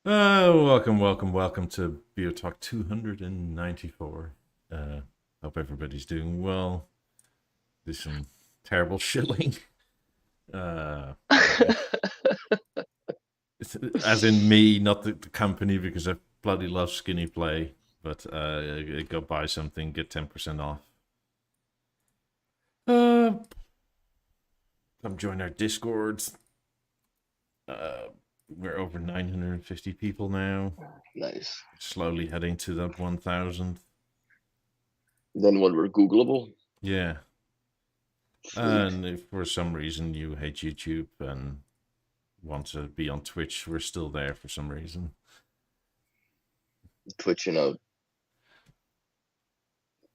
Welcome to BeoTalk 294. Hope everybody's doing well. There's some terrible shilling. Yeah. As in me, not the company, because I bloody love skinny play. But go buy something, get 10% off. Come join our Discords. We're over 950 people now. Nice. Slowly heading to that 1,000. Then when we're Googleable. Yeah. Sweet. And if for some reason you hate YouTube and want to be on Twitch, we're still there for some reason. Twitching out.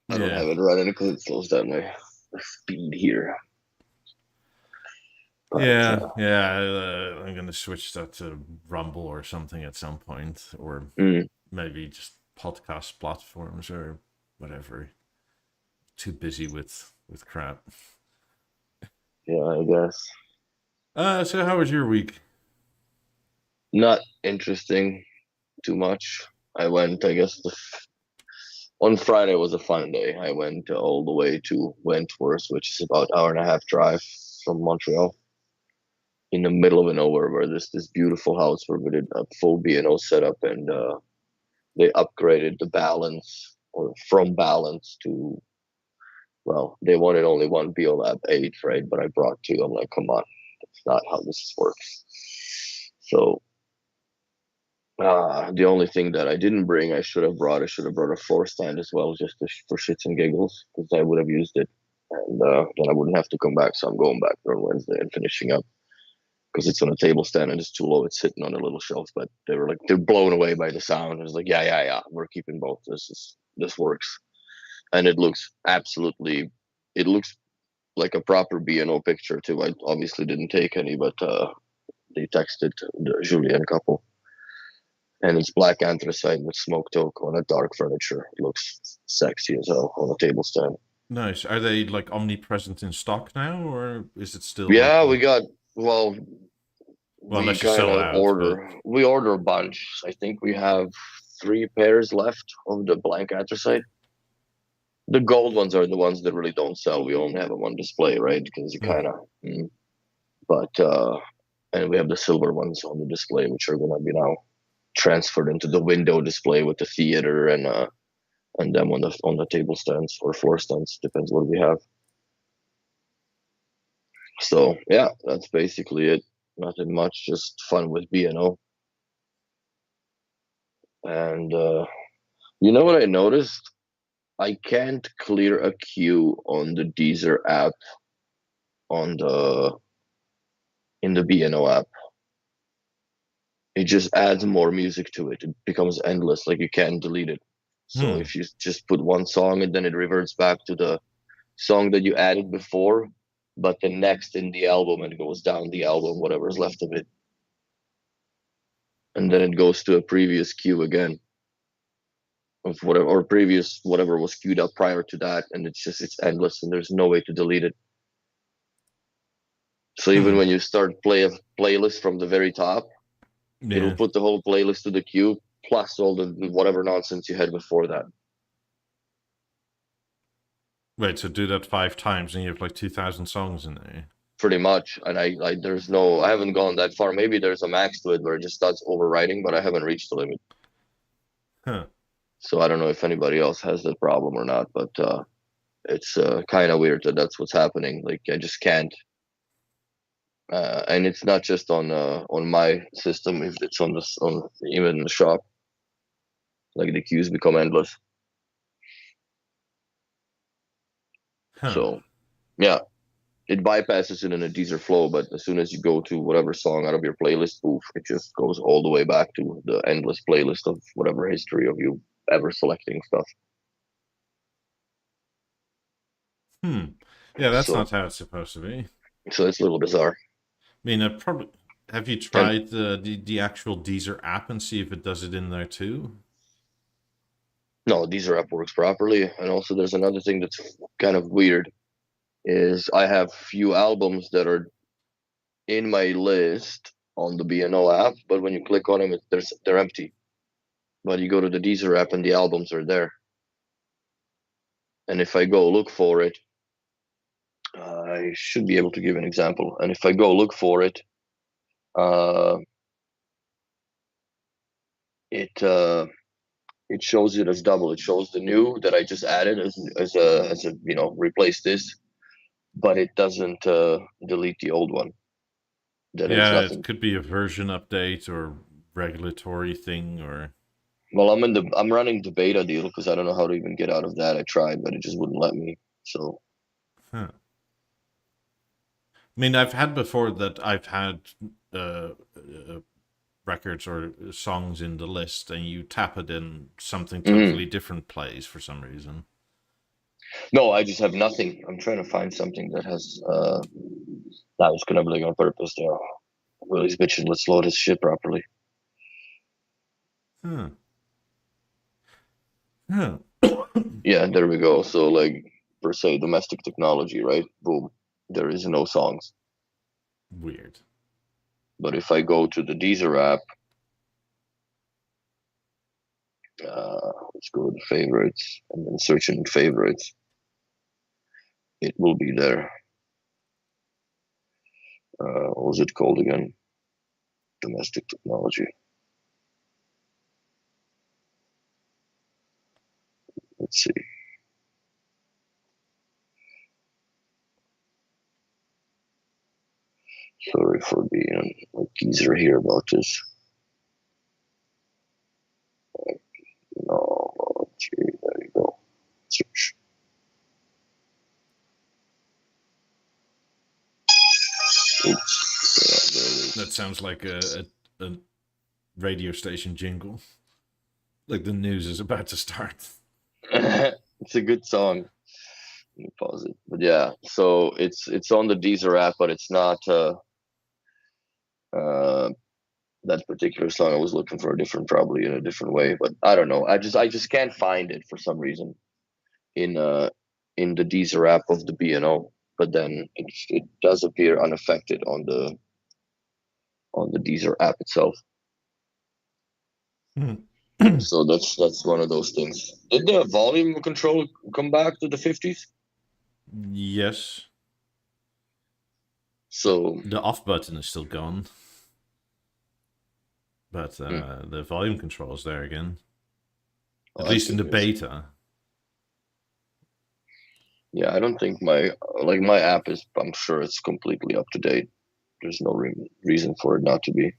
I don't Yeah. have it running because it slows down my speed here. But, I'm gonna switch that to Rumble or something at some point, or maybe just podcast platforms or whatever. Too busy with crap. Yeah, I guess. So how was your week? Not interesting too much. I went, I guess, on Friday was a fun day. I went all the way to Wentworth, which is about an hour and a half drive from Montreal, in the middle of nowhere, where there's this beautiful house where we did a full B&O setup, and they upgraded the balance, or from balance to, well, they wanted only one BeoLab 8, right? But I brought two. I'm like, come on, that's not how this works. So the only thing that I didn't bring, I should have brought a floor stand as well, just for shits and giggles, because I would have used it, and then I wouldn't have to come back. So I'm going back there on Wednesday and finishing up, because it's on a table stand and it's too low. It's sitting on a little shelf, but they're blown away by the sound. It's like, yeah, we're keeping both. This works, and it looks like a proper B&O picture too. I obviously didn't take any, but they texted the Julien couple. And it's black anthracite with smoked oak on a dark furniture. It looks sexy as hell on a table stand. Nice. Are they like omnipresent in stock now, or is it still Yeah, like we got, well, we unless you kind sell of out, but order a bunch. I think we have 3 pairs left of the blank anthracite. The gold ones are the ones that really don't sell. We only have them on display, right? Because you kind of, but and we have the silver ones on the display, which are gonna be now transferred into the window display with the theater and them on the table stands or floor stands, depends what we have. So yeah, that's basically it. Nothing much, just fun with B&O. And you know what I noticed? I can't clear a queue on the Deezer app in the B&O app. It just adds more music to it. It becomes endless, like you can't delete it. So if you just put one song and then it reverts back to the song that you added before, but the next in the album, and it goes down the album, whatever's left of it. And then it goes to a previous queue again of whatever, or previous whatever was queued up prior to that, and it's endless and there's no way to delete it. So even when you start play a playlist from the very top, it'll put the whole playlist to the queue plus all the whatever nonsense you had before that. Wait, so do that 5 times and you have like 2,000 songs in there? Pretty much. And I haven't gone that far. Maybe there's a max to it where it just starts overwriting, but I haven't reached the limit. So I don't know if anybody else has that problem or not, but it's kind of weird that that's what's happening. Like I just can't. And it's not just on my system. If it's on even the shop, like the queues become endless. So, yeah, it bypasses it in a Deezer flow, but as soon as you go to whatever song out of your playlist, poof, it just goes all the way back to the endless playlist of whatever history of you ever selecting stuff. Yeah, that's not how it's supposed to be. So it's a little bizarre. I mean, have you tried the actual Deezer app and see if it does it in there too? No, Deezer app works properly, and also there's another thing that's kind of weird. Is I have few albums that are in my list on the B&O app, but when you click on them, they're empty. But you go to the Deezer app and the albums are there. And if I go look for it, I should be able to give an example. And if I go look for it, it shows it as double. It shows the new that I just added as a replace this, but it doesn't delete the old one. That is Yeah, nothing. it could be a version update or regulatory thing, or Well, I'm running the beta deal because I don't know how to even get out of that. I tried, but it just wouldn't let me. So, huh. I mean, I've had before that I've had records or songs in the list, and you tap it in something totally different plays for some reason. No, I just have nothing. I'm trying to find something that has. That was gonna be on purpose there. Willie's bitching. Let's load his shit properly. Huh. Huh. Yeah, there we go. So like per se domestic technology, right? Boom. There is no songs. Weird. But if I go to the Deezer app, let's go to favorites and then search in favorites. It will be there. What was it called again? Domestic technology. Let's see. Sorry for being like geezer here about this. No, there you go. Search. Oops. Yeah, there it is. That sounds like a radio station jingle. Like the news is about to start. It's a good song. Let me pause it. But yeah, so it's on the Deezer app, but it's not that particular song. I was looking for probably in a different way, but I don't know. I just can't find it for some reason in the Deezer app of the B&O. But then it does appear unaffected on the Deezer app itself. So that's one of those things. Did the volume control come back to the 50s? Yes. So the off button is still gone, but the volume control is there again. At least in the beta. Yeah, I don't think my app is. I'm sure it's completely up to date. There's no reason for it not to be.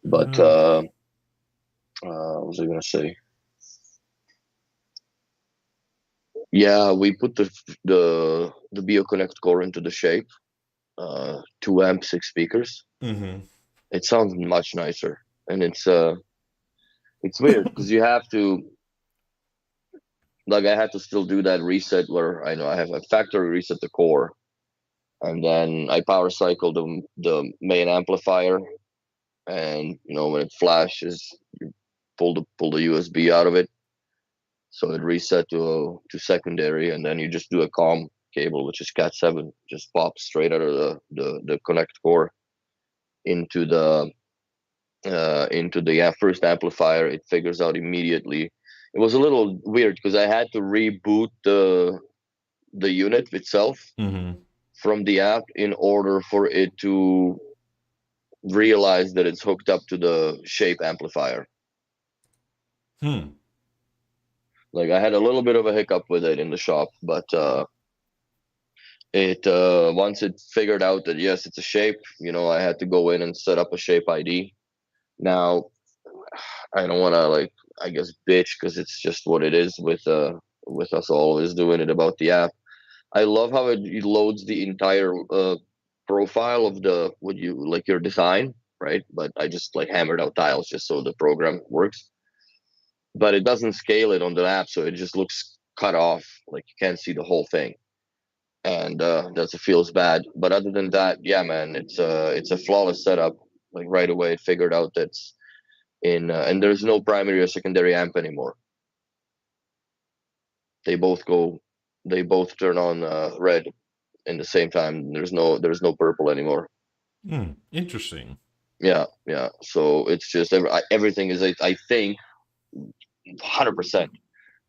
But what was I gonna say? Yeah, we put the BeoConnect Core into the shape. 2 amp, 6 speakers. Mm-hmm. It sounds much nicer, and it's weird because you have to. Like I had to still do that reset where I know I have a factory reset the core, and then I power cycle the main amplifier, and when it flashes, you pull the USB out of it, so it reset to secondary, and then you just do a COM cable, which is Cat7, just pops straight out of the connect core into the first amplifier. It figures out immediately. It was a little weird because I had to reboot the unit itself from the app in order for it to realize that it's hooked up to the shape amplifier. Like I had a little bit of a hiccup with it in the shop, but it once it figured out that yes, it's a shape, I had to go in and set up a shape ID. Now I don't want to I guess bitch because it's just what it is with us always doing it about the app. I love how it loads the entire profile of your design, right? But I just hammered out tiles just so the program works. But it doesn't scale it on the app, so it just looks cut off, like you can't see the whole thing, and it feels bad. But other than that, yeah, man, it's a flawless setup. Like right away, it figured out that's in, and there's no primary or secondary amp anymore. They both turn on red in the same time. There's no purple anymore. Interesting. Yeah. So it's just everything is, I think, 100%.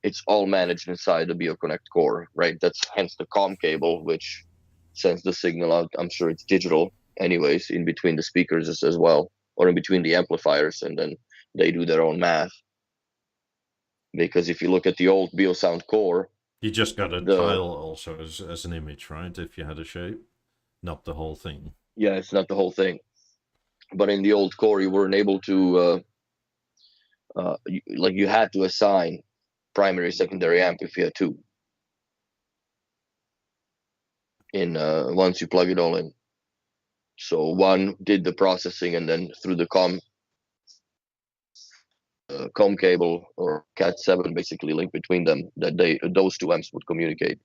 It's all managed inside the BeoConnect Core, right? That's hence the COM cable, which sends the signal out. I'm sure it's digital, anyways, in between the speakers as well, or in between the amplifiers, and then they do their own math. Because if you look at the old BeoSound Core, You just got a the tile also as an image, right? If you had a shape, not the whole thing. yeah, it's not the whole thing. But in the old Core, you weren't able to you had to assign primary, secondary amp if you had two. In once you plug it all in, so one did the processing, and then through the com cable or Cat7 basically link between them, that those two amps would communicate.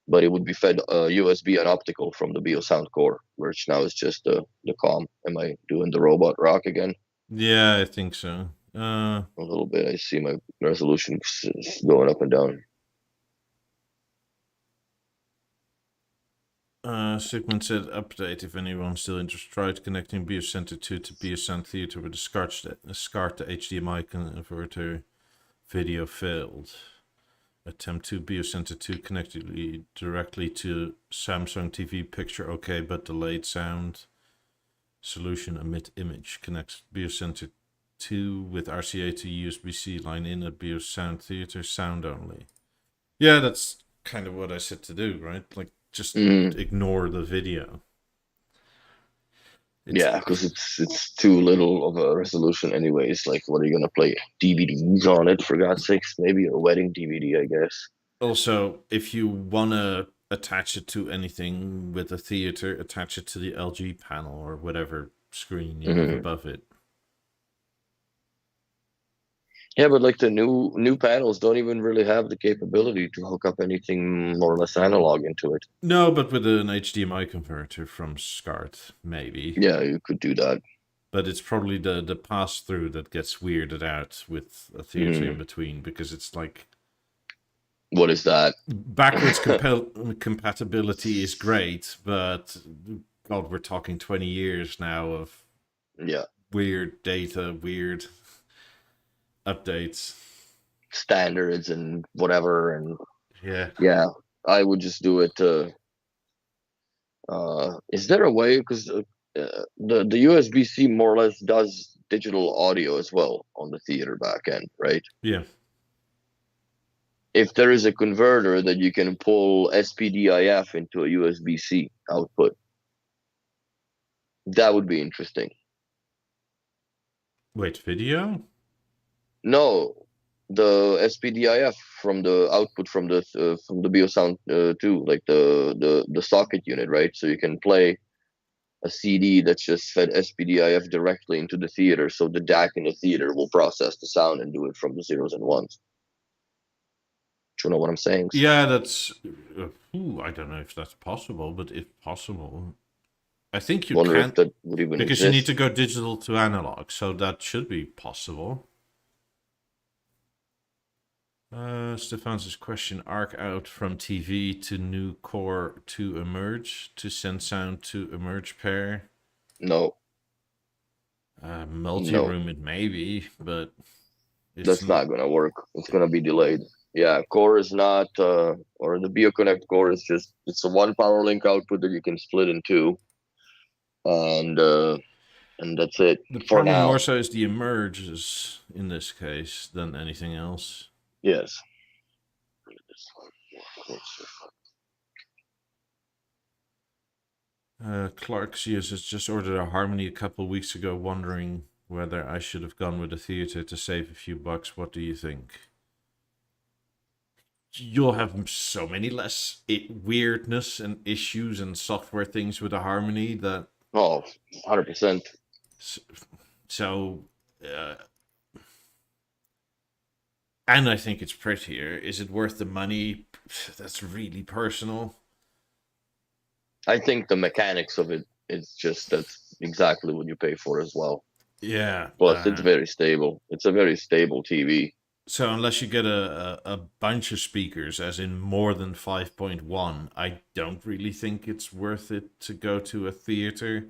But it would be fed USB and optical from the BeoSound Core, which now is just the com. Am I doing the robot rock again? Yeah, I think so. A little bit. I see my resolution going up and down. Sigmund said, update if anyone still interested. Tried connecting BeoCenter 2 to BeoSound Theater with a SCART to HDMI converter. Video failed. Attempt to BeoCenter 2 connected directly to Samsung TV picture. Okay, but delayed sound. Solution emit image. Connects BeoCenter 2 with RCA to USB-C line in at BeoSound Theater. Sound only. Yeah, that's kind of what I said to do, right? Like, just ignore the video. Yeah, because it's too little of a resolution anyways. Like, what are you gonna play DVDs on it, for God's sakes? Maybe a wedding DVD, I guess. Also, if you wanna attach it to anything with a theater, attach it to the LG panel or whatever screen you have above it. Yeah, but like the new panels don't even really have the capability to hook up anything more or less analog into it. No, but with an HDMI converter from SCART, maybe. Yeah, you could do that. But it's probably the pass through that gets weirded out with a theater in between, because it's like, what is that? Backwards compatibility is great, but God, we're talking 20 years now of weird data, weird updates, standards and whatever, and yeah, I would just do it. Is there a way, because the USB-C more or less does digital audio as well on the theater back end, right? Yeah. If there is a converter that you can pull SPDIF into a USB-C output, that would be interesting. Wait, video? No, the SPDIF from the output from the BeoSound 2, like the socket unit, right? So you can play a CD that's just fed SPDIF directly into the theater, so the DAC in the theater will process the sound and do it from the zeros and ones. Do you know what I'm saying? Yeah, that's. I don't know if that's possible, but if possible, I think you Wonder can. If that would even because exist. You need to go digital to analog, so that should be possible. Stefan's question: arc out from TV to new core to emerge to send sound to emerge pair. No. Multi-room it may be, but that's not gonna work. It's gonna be delayed. Yeah, core is not, or the BeoConnect core is just, it's a one power link output that you can split in two, and that's it. The for problem now. more so is the emerges in this case than anything else. Yes. Clark Sears has just ordered a Harmony a couple weeks ago, wondering whether I should have gone with a theater to save a few bucks. What do you think? You'll have so many less weirdness and issues and software things with a Harmony that... 100%. So, and I think it's prettier. Is it worth the money? That's really personal. I think the mechanics of it, it's just, that's exactly what you pay for as well. Yeah. Plus, it's very stable. It's a very stable TV. So unless you get a bunch of speakers, as in more than 5.1, I don't really think it's worth it to go to a theater.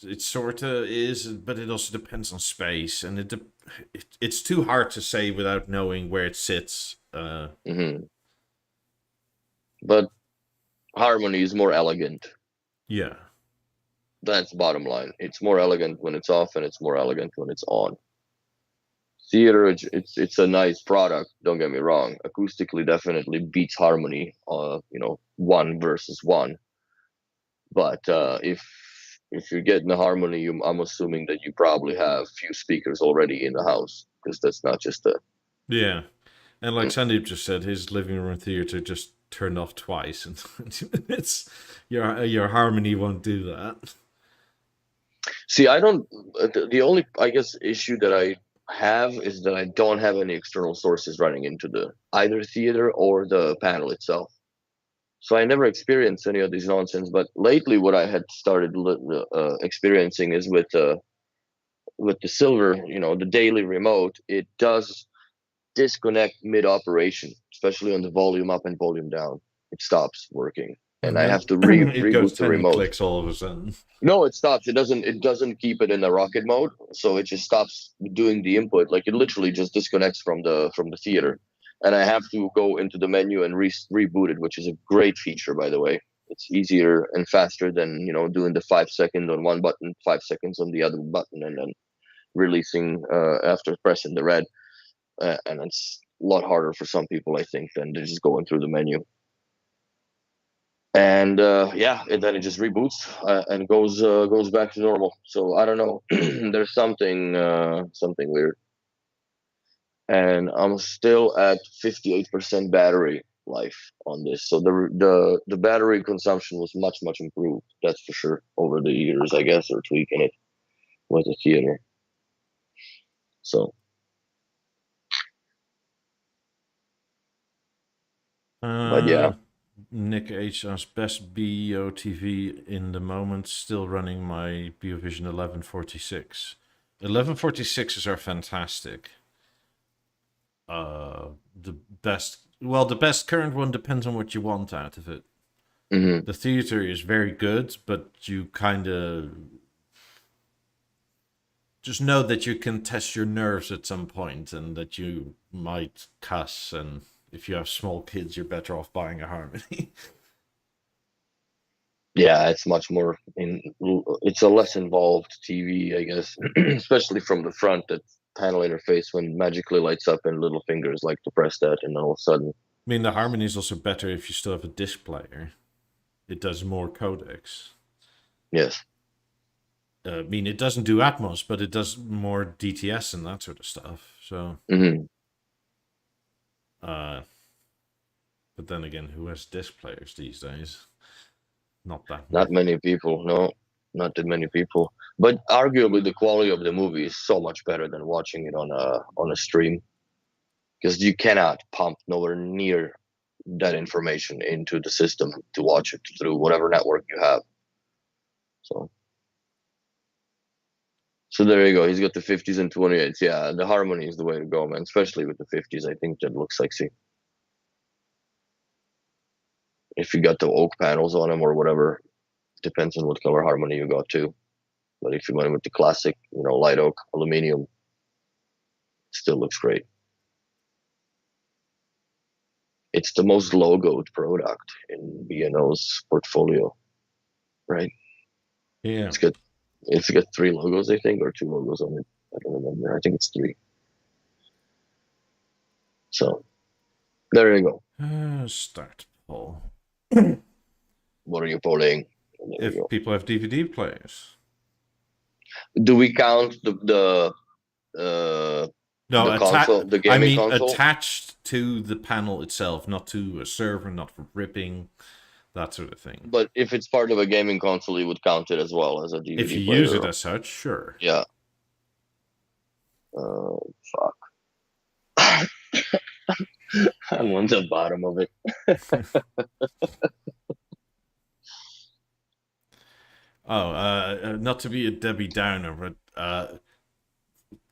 It sort of is, but it also depends on space, and it's too hard to say without knowing where it sits. But Harmony is more elegant. Yeah. That's the bottom line. It's more elegant when it's off, and it's more elegant when it's on. Theater, it's a nice product. Don't get me wrong. Acoustically, definitely beats Harmony. One versus one. But if you're getting the Harmony, I'm assuming that you probably have few speakers already in the house, because that's not just a. Yeah, and like Sandeep just said, his living room theater just turned off twice in 20 minutes. Your Harmony won't do that. See, I don't. The only, I guess, issue that I have is that I don't have any external sources running into the either theater or the panel itself. So I never experienced any of these nonsense. But lately, what I had started experiencing is with the Silver, the daily remote. It does disconnect mid-operation, especially on the volume up and volume down. It stops working, and I have to it goes reboot the remote. Clicks all of a sudden. No, it stops. It doesn't keep it in the rocket mode, so it just stops doing the input. Like, it literally just disconnects from the theater, and I have to go into the menu and reboot it, which is a great feature, by the way. It's easier and faster than doing the 5 seconds on one button, 5 seconds on the other button, and then releasing after pressing the red. And it's a lot harder for some people, I think, than just going through the menu. And and then it just reboots and goes back to normal. So I don't know. There's something weird. And I'm still at 58% battery life on this. So the battery consumption was much improved. That's for sure, over the years, I guess, or tweaking it with the theater. So. But yeah. Nick H asks, best BEO TV in the moment, still running my BeoVision 1146. 1146s are fantastic. The best current one depends on what you want out of it. Mm-hmm. The theater is very good, but you kind of just know that you can test your nerves at some point, and that you might cuss, and if you have small kids, you're better off buying a Harmony. Yeah, it's much more it's a less involved TV, I guess, especially from the front. That panel interface, when magically lights up and little fingers like to press that, and all of a sudden. I mean, the Harmony is also better if you still have a disc player. It does more codecs. Yes. I mean, it doesn't do Atmos, but it does more DTS and that sort of stuff. So. Mm-hmm. But then again, who has disc players these days? Not many people. No, not that many people. But arguably, the quality of the movie is so much better than watching it on a stream, because you cannot pump nowhere near that information into the system to watch it through whatever network you have. So there you go. He's got the 50s and 28s. Yeah, the Harmony is the way to go, man. Especially with the 50s, I think that looks sexy. If you got the oak panels on them or whatever, depends on what color Harmony you got too. But if you went with the classic, light oak aluminum, it still looks great. It's the most logoed product in B&O's portfolio, right? Yeah. It's got 3 logos, I think, or 2 logos on it. I don't remember. I think it's 3. So there you go. Start poll. What are you polling? If people have DVD players. Do we count the console, the gaming console? Attached to the panel itself, not to a server, not for ripping, that sort of thing. But if it's part of a gaming console, you would count it as well as a DVD if you player. use it as such, sure. Yeah. Fuck. I'm on the bottom of it. Not to be a Debbie Downer, but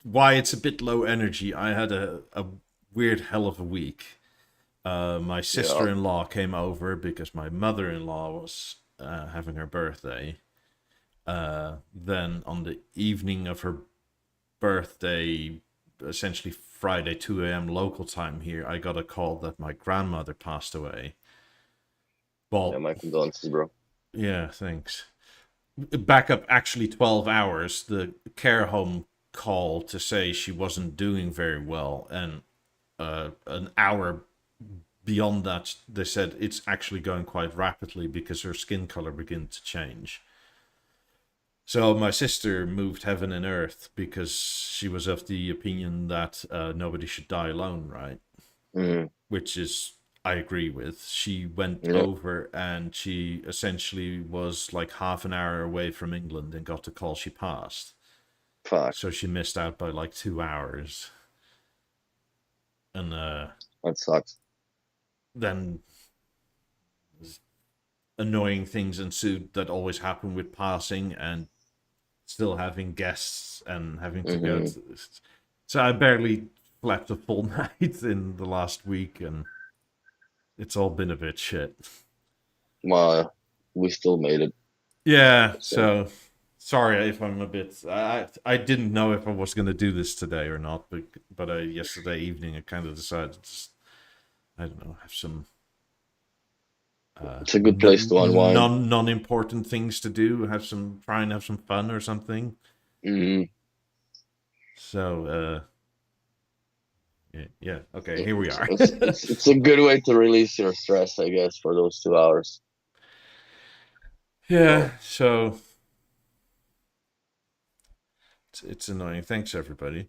why it's a bit low energy. I had a weird hell of a week. My sister-in-law came over because my mother-in-law was having her birthday. Then on the evening of her birthday, essentially Friday 2 a.m. local time here, I got a call that my grandmother passed away. Well, Yeah, my condolences, bro. yeah, thanks. Back up actually 12 hours. The care home called to say she wasn't doing very well, and an hour beyond that, they said it's actually going quite rapidly because her skin color began to change. So my sister moved heaven and earth because she was of the opinion that nobody should die alone, right? Mm-hmm. Which is, I agree with. She went Yeah. over and she essentially was like half an hour away from England and got the call she passed. Fuck. So she missed out by like 2 hours. And That sucks. then annoying things ensued that always happen with passing and still having guests and having to go to this. So I barely slept a full night in the last week, and it's all been a bit shit. Well, we still made it. Yeah, so sorry if I'm a bit. I didn't know if I was going to do this today or not, but yesterday evening I kind of decided to just, I don't know, have some. It's a good place to unwind. Non-important things to do. Try and have some fun or something. Mm-hmm. So yeah. Okay, here we are. It's a good way to release your stress, I guess, for those 2 hours. Yeah, so it's annoying. Thanks, everybody.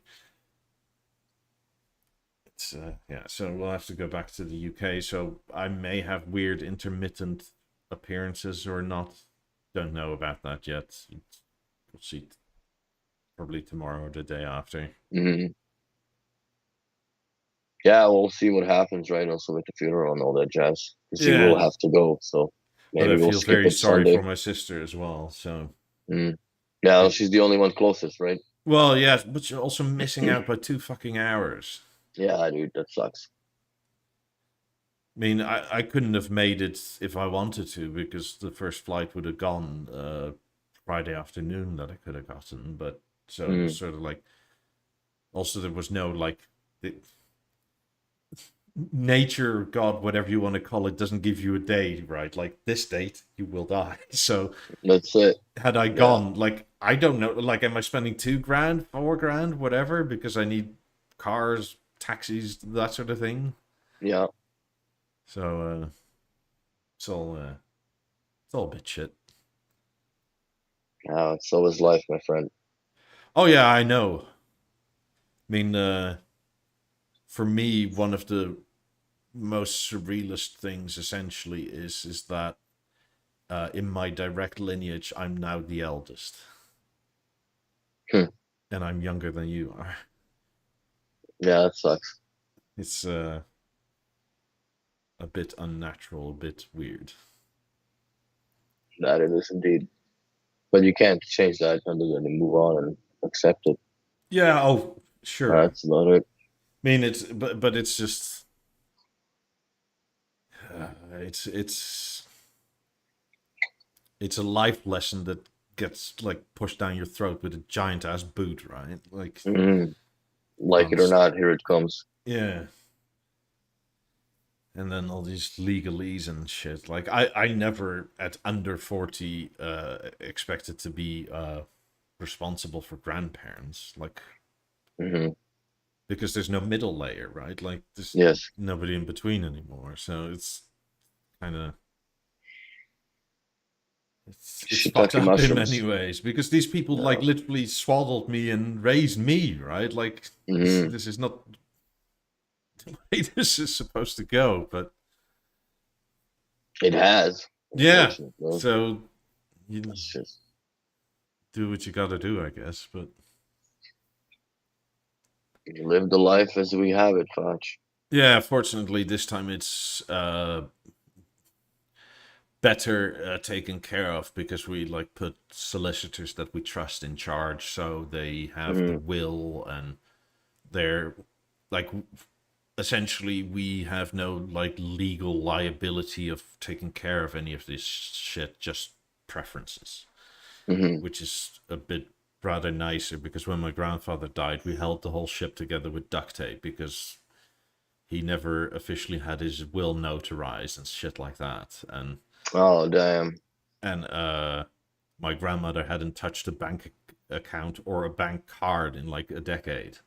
It's yeah, so we'll have to go back to the UK. So I may have weird intermittent appearances or not. Don't know about that yet. We'll see. Probably tomorrow or the day after. Mm-hmm. Yeah, we'll see what happens, right? Also with the funeral and all that jazz, because you will have to go. So but maybe I we'll feel skip very it sorry Sunday. for my sister as well. So Yeah, she's the only one closest, right? well, yeah, but you're also missing out by 2 fucking hours. Yeah, dude, that sucks. I mean, I couldn't have made it if I wanted to because the first flight would have gone Friday afternoon that I could have gotten. But so it was sort of like, also there was no like, nature, God, whatever you want to call it, doesn't give you a day, right? Like this date, you will die. So that's it. Had I gone, like, I don't know, like, am I spending $2,000, $4,000, whatever, because I need cars, taxis, that sort of thing? Yeah. So it's all a bit shit. Yeah, so is life, my friend. Oh yeah, I know. I mean, for me, one of the most surrealist things essentially is that in my direct lineage, I'm now the eldest. And I'm younger than you are. Yeah, that sucks. It's a bit unnatural, a bit weird. That it is indeed. But you can't change that other than to move on and accept it. Yeah, oh, sure. That's about it. I mean, but it's just it's a life lesson that gets like pushed down your throat with a giant ass boot, right? Like, like it or not, here it comes. Yeah. And then all these legalese and shit. Like I never at under 40 expected to be responsible for grandparents. Like because there's no middle layer, right? Like there's nobody in between anymore. So it's kind of it's fucked up in many ways because these people like literally swaddled me and raised me, right? Like this is not the way this is supposed to go, but it has. Yeah. So you just do what you got to do, I guess. But live the life as we have it, Foch. Yeah, fortunately, this time it's better taken care of because we like put solicitors that we trust in charge, so they have the will and they're like essentially we have no like legal liability of taking care of any of this shit, just preferences. which is a bit rather nicer because when my grandfather died, we held the whole ship together with duct tape because he never officially had his will notarized and shit like that. And Oh, damn. and my grandmother hadn't touched a bank account or a bank card in like a decade.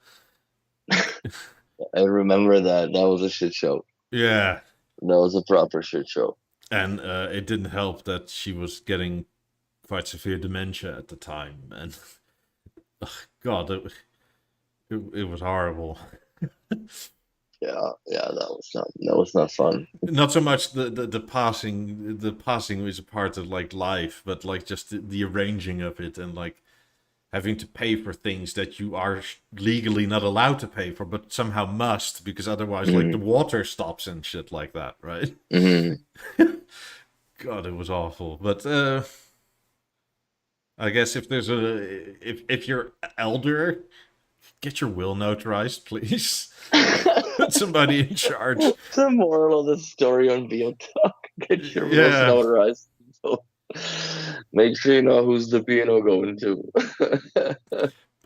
I remember that. That was a shit show. Yeah. That was a proper shit show. And it didn't help that she was getting quite severe dementia at the time. And God, it was horrible. Yeah, that was not fun. Not so much the passing is a part of like life, but like just the arranging of it and like having to pay for things that you are legally not allowed to pay for, but somehow must because otherwise, like the water stops and shit like that, right? God, it was awful. But I guess if there's if you're elder, get your will notarized, please. Put somebody in charge. What's the moral of the story on BeoTalk? Get your wills notarized. So make sure you know who's the B&O going to.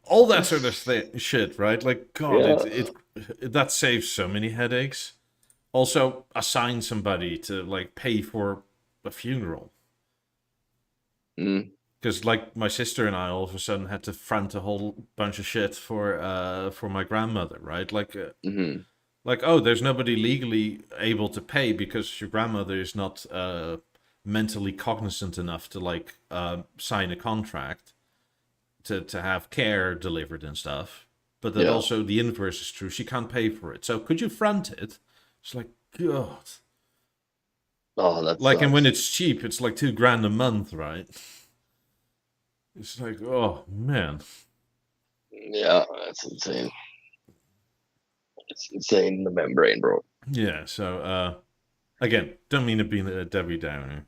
All that sort of shit, right? Like, God, it that saves so many headaches. Also, assign somebody to like pay for a funeral. Because like my sister and I all of a sudden had to front a whole bunch of shit for my grandmother, right? Like, like, oh, there's nobody legally able to pay because your grandmother is not mentally cognizant enough to like sign a contract to have care delivered and stuff. But that also the inverse is true. She can't pay for it. So could you front it? It's like, God. Oh, that's like, and when it's cheap, it's like $2,000 a month, right? It's like, oh man. Yeah, that's insane. It's insane in the membrane, bro. Yeah, so again, don't mean to be a Debbie Downer,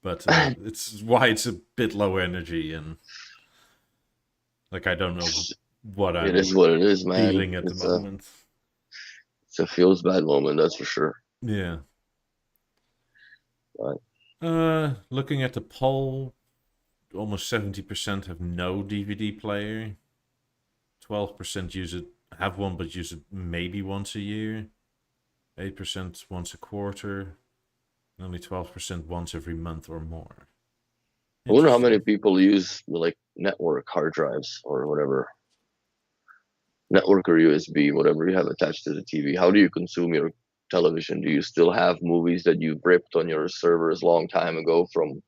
but it's why it's a bit low energy and like I don't know what I'm it is what it is, man. feeling at the moment. It's a feels bad moment, that's for sure. Yeah. Right. Looking at the poll, almost 70% have no DVD player. 12% have one, but use it maybe once a year. 8% once a quarter. And only 12% once every month or more. I wonder how many people use like network hard drives or whatever. Network or USB, whatever you have attached to the TV. How do you consume your television? Do you still have movies that you ripped on your servers a long time ago from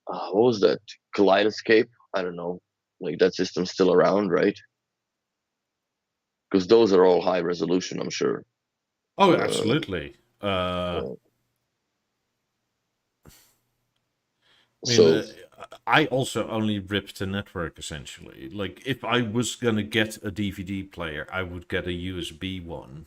what was that? Kaleidoscape? I don't know. Like that system's still around, right? Because those are all high resolution, I'm sure. Oh, absolutely. I also only ripped the network essentially. Like if I was gonna get a DVD player, I would get a USB one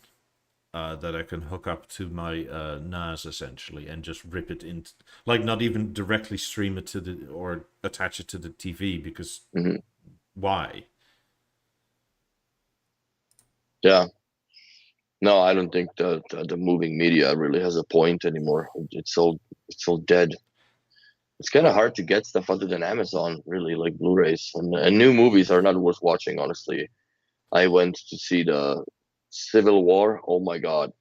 that I can hook up to my NAS essentially and just rip it in, like not even directly stream it to or attach it to the TV because why? Yeah. No, I don't think the moving media really has a point anymore. It's so dead. It's kind of hard to get stuff other than Amazon, really, like Blu-rays. And new movies are not worth watching, honestly. I went to see the Civil War. Oh my God.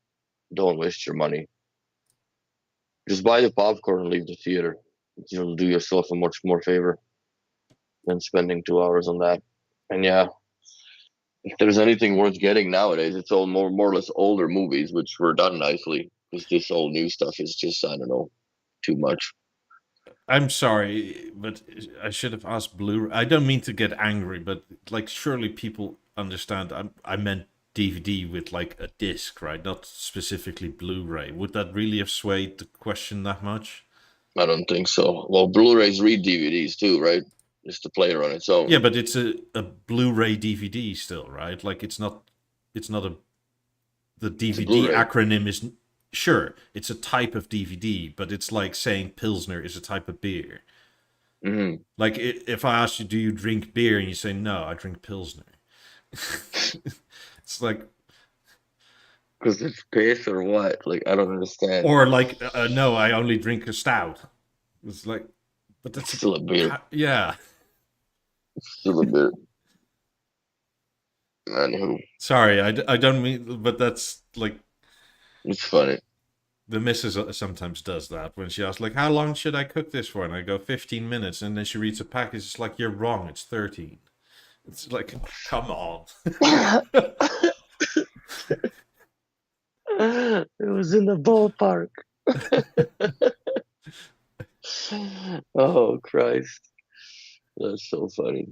Don't waste your money. Just buy the popcorn and leave the theater. You'll do yourself a much more favor than spending 2 hours on that. And yeah, if there's anything worth getting nowadays, it's all more or less older movies, which were done nicely. Because this old new stuff is just, I don't know, too much. I'm sorry, but I should have asked Blu-ray. I don't mean to get angry, but like surely people understand. I meant DVD with like a disc, right? Not specifically Blu-ray. Would that really have swayed the question that much? I don't think so. Well, Blu-rays read DVDs too, right? Just the player on its own. Yeah, but it's a Blu-ray DVD still, right? Like it's not a the DVD acronym is sure it's a type of DVD, but it's like saying Pilsner is a type of beer. Like if I ask you, do you drink beer, and you say no, I drink Pilsner. It's like because it's piss or what? Like I don't understand. Or like no, I only drink a stout. It's like But that's Still a beer. Yeah. Still a beer. Anywho, Sorry, I don't mean, but that's like it's funny. the missus sometimes does that when she asks like, "How long should I cook this for?" And I go 15 minutes, and then she reads a package. It's like, you're wrong. It's 13. It's like, come on. It was in the ballpark. Oh Christ, that's so funny.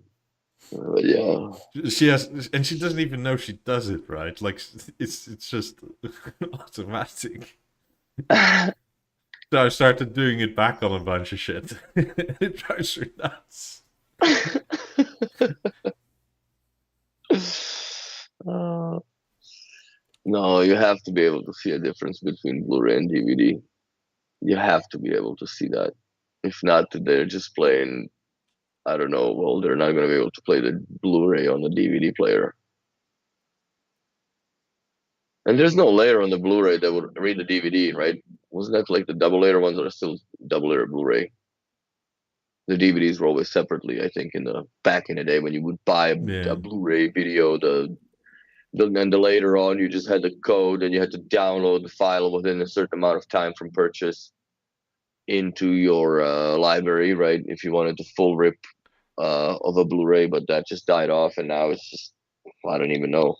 But yeah, She has, and she doesn't even know she does it, right? Like, it's just automatic. So I started doing it back on a bunch of shit. It drives her nuts. No, you have to be able to see a difference between Blu-ray and DVD. You have to be able to see that. If not, they're just playing. I don't know. Well, they're not going to be able to play the Blu-ray on the DVD player. And there's no layer on the Blu-ray that would read the DVD, right? Wasn't that like the double layer ones that are still double layer Blu-ray? The DVDs were always separately, I think, back in the day when you would buy a Blu-ray video, and later on you just had the code and you had to download the file within a certain amount of time from purchase into your library, right? If you wanted the full rip of a Blu-ray, but that just died off, and now it's just, I don't even know.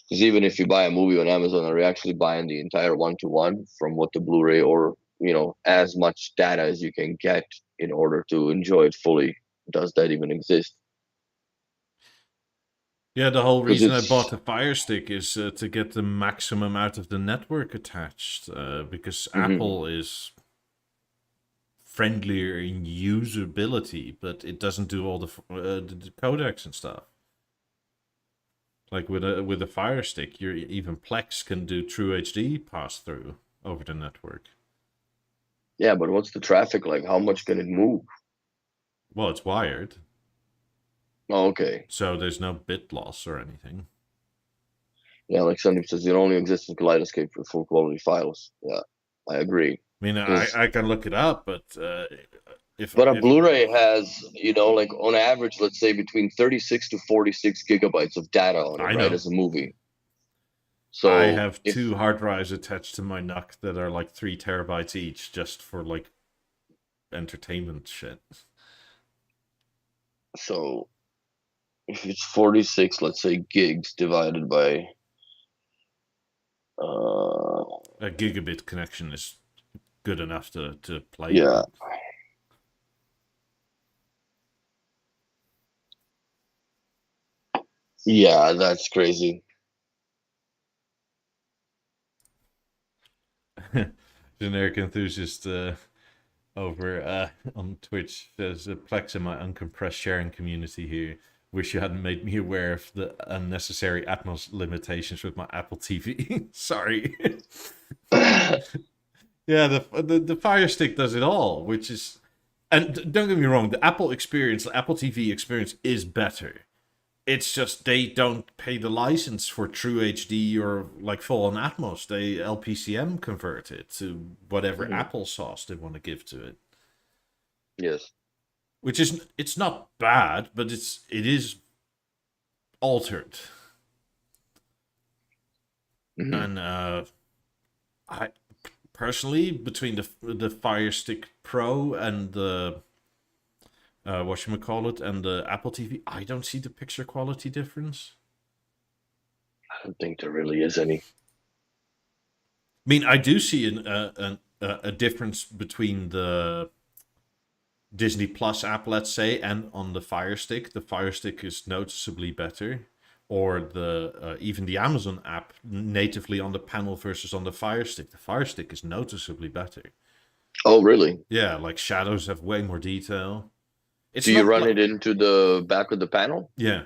Because even if you buy a movie on Amazon, are you actually buying the entire 1-to-1 from what the Blu-ray, or as much data as you can get in order to enjoy it fully? Does that even exist? Yeah, the whole reason I bought the Fire Stick is to get the maximum out of the network attached, because Apple is friendlier in usability, but it doesn't do all the codecs and stuff. Like with a Fire Stick, even Plex can do True HD pass through over the network. Yeah, but what's the traffic like? How much can it move? Well, it's wired. Oh, okay. So there's no bit loss or anything. Yeah, like Sandeep says, it only exists in Kaleidoscape for full quality files. Yeah, I agree. I mean, I can look it up, but a Blu-ray has, like on average, let's say between 36 to 46 gigabytes of data on it, right, as a movie. So I have 2 hard drives attached to my NUC that are like 3 terabytes each, just for like entertainment shit. So if it's 46, let's say, gigs divided by a gigabit connection is good enough to play. Yeah. Yeah, that's crazy. Generic enthusiast over on Twitch says, Plex in my uncompressed sharing community here. Wish you hadn't made me aware of the unnecessary Atmos limitations with my Apple TV. Sorry. Yeah, the Fire Stick does it all, which is, and don't get me wrong, the Apple experience, the Apple TV experience is better. It's just they don't pay the license for True HD or like full on Atmos. They LPCM convert it to whatever Apple sauce they want to give to it. Yes. Which is, it's not bad, but it is altered. And I personally, between the Fire Stick Pro and the whatchamacallit and the Apple TV, I don't see the picture quality difference. I don't think there really is any. I mean, I do see a difference between the Disney Plus app, let's say, and on the Fire Stick. The Fire Stick is noticeably better. Or the even the Amazon app natively on the panel versus on the Fire Stick. The Fire Stick is noticeably better. Oh, really? Yeah, like shadows have way more detail. Do you run it into the back of the panel? Yeah.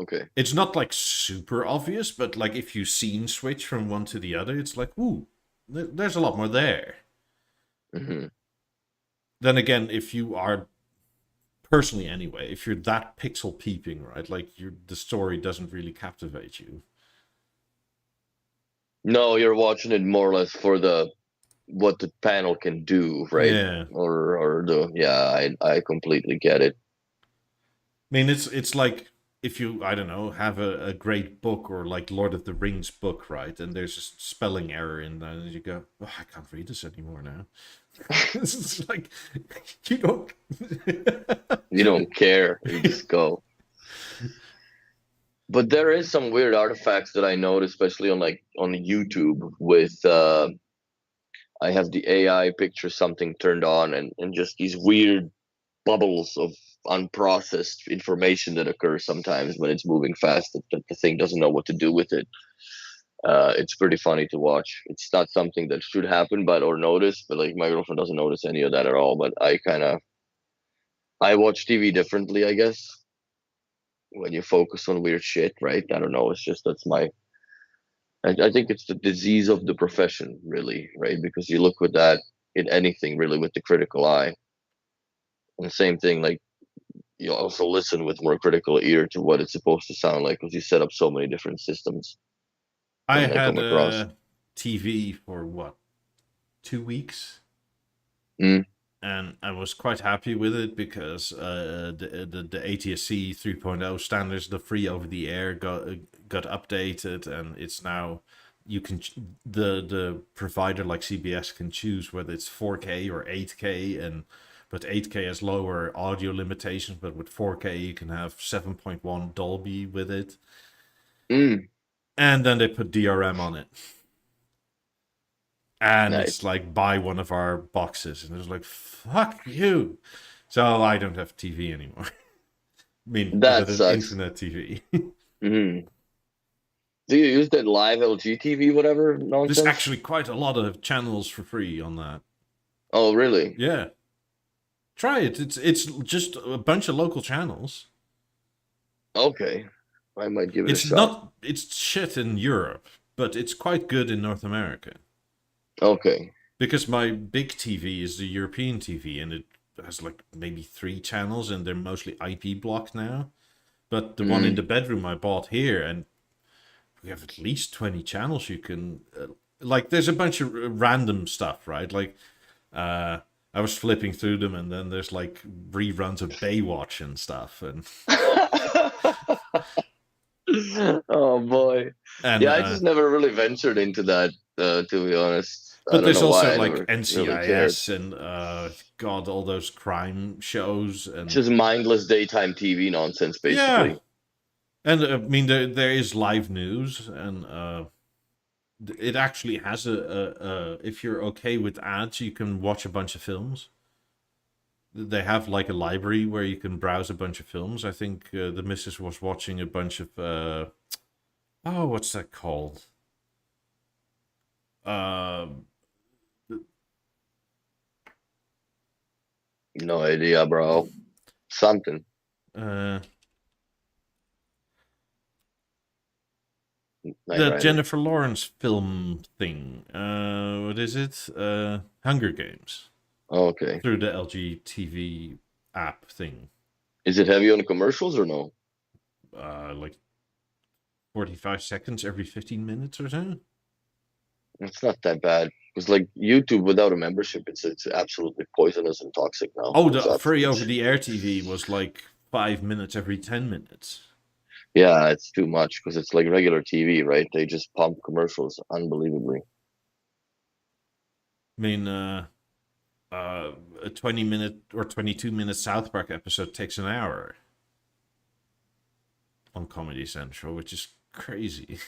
Okay. It's not like super obvious, but like if you scene switch from one to the other, it's like, ooh, there's a lot more there. Then again, if you are, personally anyway, if you're that pixel peeping, right, like the story doesn't really captivate you. No, you're watching it more or less for the what the panel can do, right? Yeah. Or the I completely get it. I mean, it's like if you, I don't know, have a great book or like Lord of the Rings book, right? And there's a spelling error in there, and you go, oh, I can't read this anymore now. It's like, you don't. You don't care. You just go. But there is some weird artifacts that I noticed, especially on YouTube with I have the AI picture something turned on, and just these weird bubbles of unprocessed information that occurs sometimes when it's moving fast that the thing doesn't know what to do with it. It's pretty funny to watch. It's not something that should happen, or notice, but like my girlfriend doesn't notice any of that at all. But I watch TV differently, I guess. When you focus on weird shit, right? I don't know. It's just I think it's the disease of the profession, really, right? Because you look with that in anything, really, with the critical eye. And the same thing, like you also listen with more critical ear to what it's supposed to sound like, because you set up so many different systems I when they had come across. a TV for what, 2 weeks, Mm. and I was quite happy with it because the ATSC 3.0 standards, the free over the air, got updated, and it's now you can the provider like CBS can choose whether it's 4K or 8K, and but 8K has lower audio limitations, but with 4K you can have 7.1 Dolby with it. Mm. And then they put DRM on it. And Nice. it's like, buy one of our boxes. And it's like, fuck you. So I don't have TV anymore. I mean, That other than sucks. internet TV. Mm. Do you use that live LG TV, whatever There's nonsense? actually quite a lot of channels for free on that. Oh, really? Yeah. Try it. It's just a bunch of local channels. Okay. I might give it a It's shot. not, it's shit in Europe, but it's quite good in North America. Okay. Because my big TV is the European TV, and it has like maybe 3 channels, and they're mostly IP blocked now. But the one in the bedroom I bought here, and we have at least 20 channels you can... like, there's a bunch of random stuff, right? Like, I was flipping through them, and then there's like reruns of Baywatch and stuff. And Oh boy. and Yeah, I just never really ventured into that, to be honest. I but don't there's know why also I like never really cared. NCIS and God, all those crime shows. It's And just mindless daytime TV nonsense, yeah. basically. And I mean, there is live news, and it actually has if you're okay with ads, you can watch a bunch of films. They have like a library where you can browse a bunch of films. I think the missus was watching a bunch of oh, what's that called? No idea, bro. Something. The Night Rider. Jennifer Lawrence film thing. What is it? Hunger Games. Okay. Through the LG TV app thing. Is it heavy on the commercials or no? Like 45 seconds every 15 minutes or so. It's not that bad. Because like YouTube without a membership, it's absolutely poisonous and toxic now. Oh, the free over the air TV was like 5 minutes every 10 minutes. Yeah, it's too much because it's like regular TV, right? They just pump commercials unbelievably. I mean, a 20-minute or 22-minute South Park episode takes an hour on Comedy Central, which is crazy.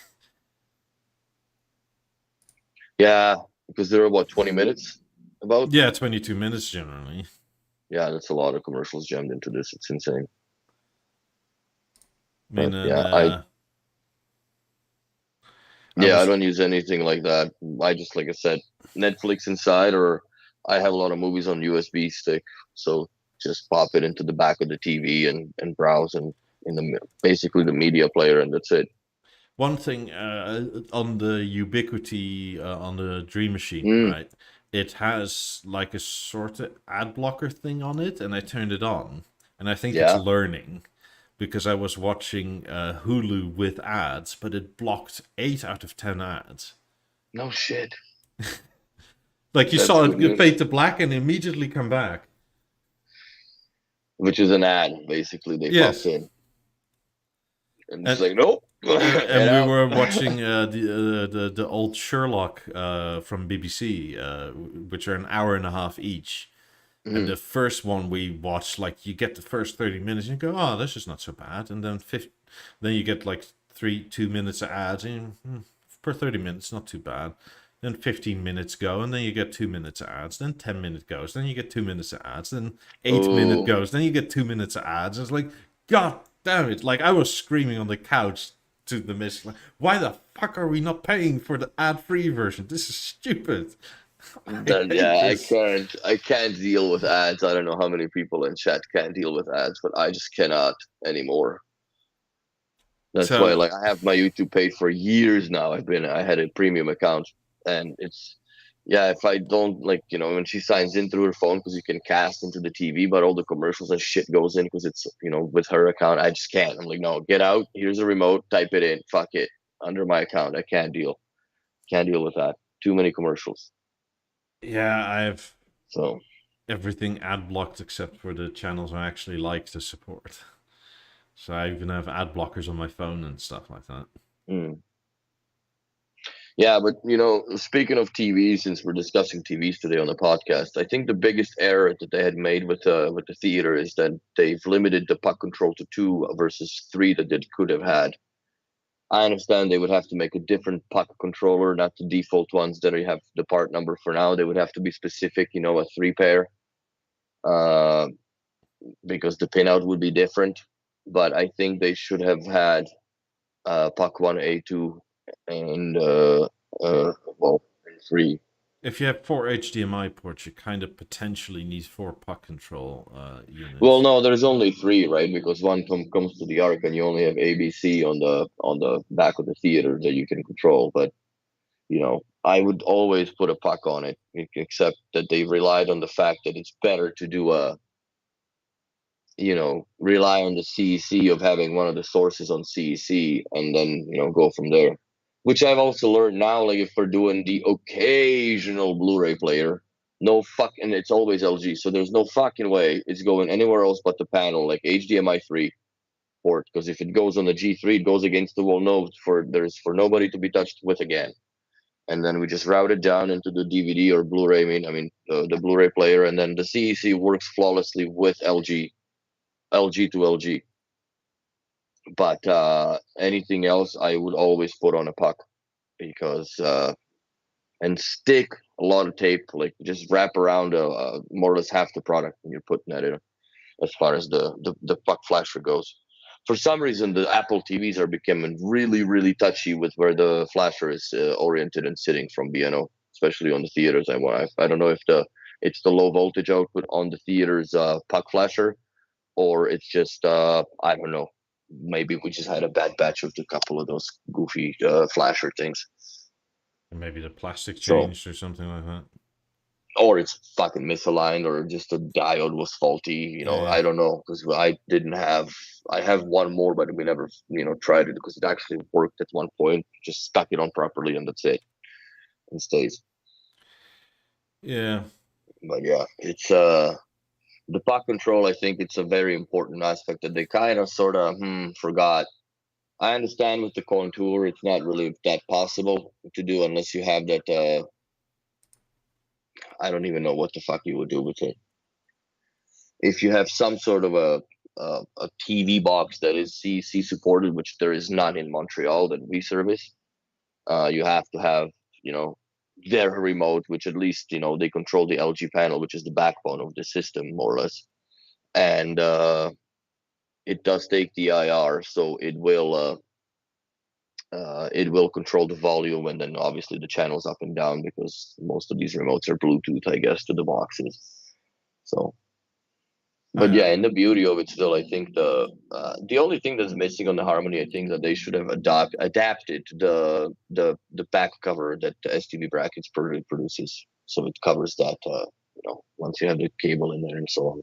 Yeah, because they're about 20 minutes about. Yeah, 22 minutes generally. Yeah, that's a lot of commercials jammed into this. It's insane. I mean, I don't use anything like that. I just, like I said, Netflix inside, or I have a lot of movies on USB stick, so just pop it into the back of the TV and browse and basically the media player, and that's it. One thing on the Ubiquity on the Dream Machine, right? It has like a sort of ad blocker thing on it, and I turned it on, and I think it's learning. Because I was watching Hulu with ads, but it blocked 8 out of 10 ads. No shit. Like you That's saw good it news. fade to black and immediately come back. Which is an ad, basically. They popped Yes, in and it's and like, nope, and get we out. were watching the old Sherlock from BBC, which are an hour and a half each. And Mhm. the first one we watched, like you get the first 30 minutes, and you go, "Oh, this is not so bad," and then you get like 2 minutes of ads, and per 30 minutes, not too bad. Then 15 minutes go, and then you get 2 minutes of ads. Then 10 minutes goes, then you get 2 minutes of ads. Then 8 minute Oh, goes, then you get 2 minutes of ads. It's like, God damn it! Like I was screaming on the couch to the miss, like, why the fuck are we not paying for the ad-free version? This is stupid. I that hate yeah, this. I can't deal with ads. I don't know how many people in chat can't deal with ads, but I just cannot anymore. That's why, So like, I have my YouTube paid for years now. I had a premium account, and it's, yeah, if I don't, like, when she signs in through her phone, because you can cast into the TV, but all the commercials and shit goes in because it's, with her account. I just can't. I'm like, no, get out. Here's a remote. Type it in. Fuck it. Under my account. I can't deal. Can't deal with that. Too many commercials. yeah, I have So, everything ad blocked except for the channels I actually like to support. So I even have ad blockers on my phone and stuff like that. mm. Yeah, but speaking of TVs, since we're discussing TVs today on the podcast, I think the biggest error that they had made with the theater is that they've limited the puck control to two versus three that it could have had. I understand they would have to make a different puck controller, not the default ones that you have the part number for now. They would have to be specific, a three pair, uh, because the pinout would be different. But I think they should have had puck one, A2, and well, and three. If you have four HDMI ports, you kind of potentially need four puck control Well, units. no, there's only three, right? Because one comes to the arc, and you only have ABC on the back of the theater that you can control. But I would always put a puck on it, except that they relied on the fact that it's better to do rely on the CEC of having one of the sources on CEC, and then go from there. Which I've also learned now, like if we're doing the occasional Blu-ray player, no fucking, it's always LG, so there's no fucking way it's going anywhere else but the panel, like HDMI 3 port, because if it goes on the G3, it goes against the wall. No, for nobody to be touched with again. And then we just route it down into the DVD or Blu-ray. I mean the Blu-ray player, and then the CEC works flawlessly with LG to LG. But anything else, I would always put on a puck, because and stick a lot of tape, like just wrap around more or less half the product when you're putting that in, as far as the puck flasher goes. For some reason, the Apple TVs are becoming really, really touchy with where the flasher is oriented and sitting from B&O, especially on the theaters. I don't know if it's the low voltage output on the theater's puck flasher, or it's just I don't know. Maybe we just had a bad batch of a couple of those goofy flasher things. And maybe the plastic So, changed or something like that. or it's fucking misaligned, or just the diode was faulty. Yeah. I don't know, because I didn't have. I have one more, but we never tried it because it actually worked at one point. Just stuck it on properly, and that's it. And stays. Yeah. But yeah, it's the puck control. I think it's a very important aspect that they kind of sort of forgot. I understand with the contour, it's not really that possible to do unless you have that. I don't even know what the fuck you would do with it. If you have some sort of a TV box that is CC supported, which there is none in Montreal that we service, you have to have you know their remote, which at least they control the LG panel, which is the backbone of the system more or less, and it does take the IR, so it will control the volume, and then obviously the channels up and down, because most of these remotes are Bluetooth, I guess, to the boxes. So, but I, yeah, and the beauty of it still, I think the only thing that's missing on the Harmony, I think that they should have adapted the back cover that the STB brackets produces, so it covers that. Once you have the cable in there and so on.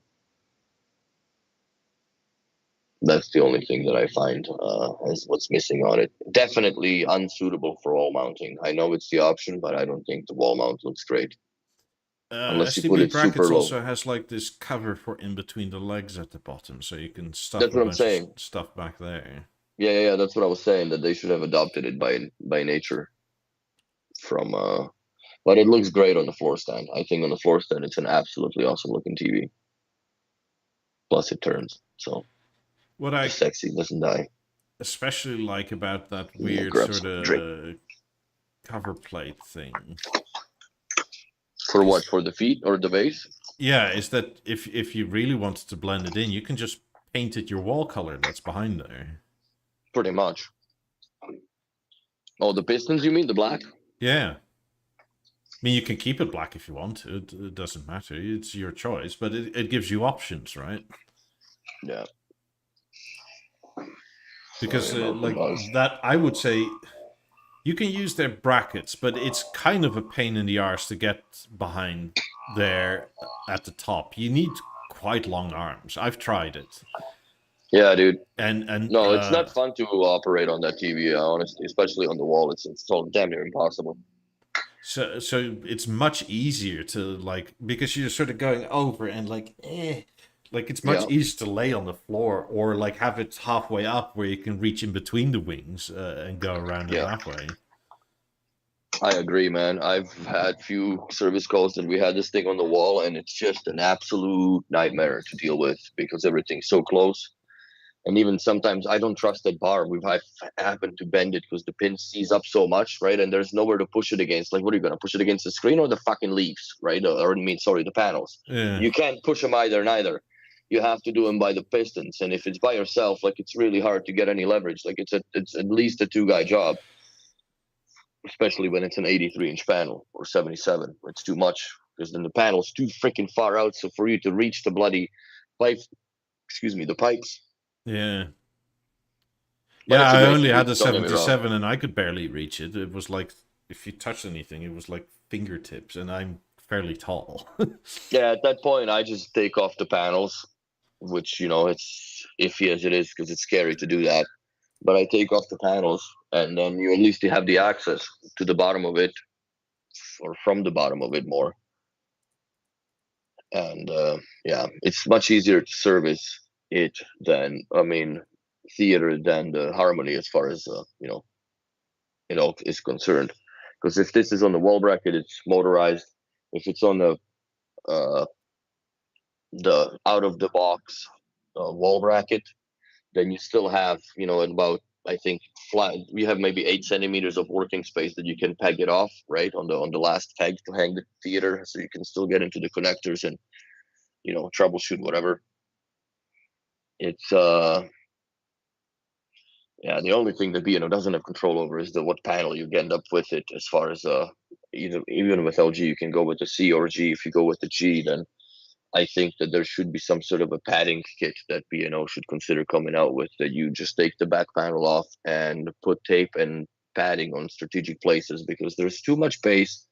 That's the only thing that I find as what's missing on it. Definitely unsuitable for wall mounting. I know it's the option, but I don't think the wall mount looks great. unless you put STB it super brackets low. also has like this cover for in between the legs at the bottom, so you can stuff That's a what I'm bunch of saying. stuff back there. Yeah, that's what I was saying, that they should have adopted it by nature from but it looks great on the floor stand. I think on the floor stand it's an absolutely awesome looking TV. Plus it turns, so What the I sexy doesn't die. especially like about that I'm gonna weird grab sort some drink. of cover plate thing For what? is For the feet or the base? yeah, is that if you really wanted to blend it in, you can just paint it your wall color that's behind there. Pretty much. Oh, the pistons, you mean the black? Yeah. I mean, you can keep it black if you want to. It doesn't matter. It's your choice, but it gives you options, right? Yeah. Because Sorry about the like buzz. that, I would say you can use their brackets, but it's kind of a pain in the arse to get behind there at the top. You need quite long arms. I've tried it, Yeah, dude. and No, it's not fun to operate on that TV, honestly, especially on the wall. It's all damn near impossible. so it's much easier to like because you're sort of going over and like it's much Yeah, easier to lay on the floor or like have it halfway up where you can reach in between the wings and go around it yeah. that way. I agree, man. I've had few service calls and we had this thing on the wall, and it's just an absolute nightmare to deal with because everything's so close. And even sometimes I don't trust that bar. I've happened to bend it because the pin sees up so much, right? And there's nowhere to push it against. Like, what are you gonna push it against the screen or the fucking leaves, right? Or I mean, sorry, the panels. Yeah, You can't push them neither. You have to do them by the pistons. And if it's by yourself, like it's really hard to get any leverage. Like it's at least a two-guy job, especially when it's an 83-inch panel or 77. It's too much because then the panel's too freaking far out. So for you to reach the bloody pipe, excuse me, the pipes. yeah. But Yeah, it's a I great only TV. had a Don't get me wrong. 77 and I could barely reach it. It was like if you touched anything, it was like fingertips, and I'm fairly tall. Yeah, at that point, I just take off the panels, which it's iffy as it is because it's scary to do that. But I take off the panels, and then you at least have the access to the bottom of it, or from the bottom of it more. And yeah, it's much easier to service it than theater than the Harmony as far as is concerned. Because if this is on the wall bracket, it's motorized. If it's on uh, the out of the box wall bracket, then you still have about I think flat. We have maybe 8 centimeters of working space that you can peg it off right on the last peg to hang the theater, so you can still get into the connectors and troubleshoot whatever. It's yeah, the only thing that B&O doesn't have control over is the what panel you end up with it. As far as even with LG, you can go with the C or G. If you go with the G, then I think that there should be some sort of a padding kit that B&O should consider coming out with, that you just take the back panel off and put tape and padding on strategic places, because there's too much space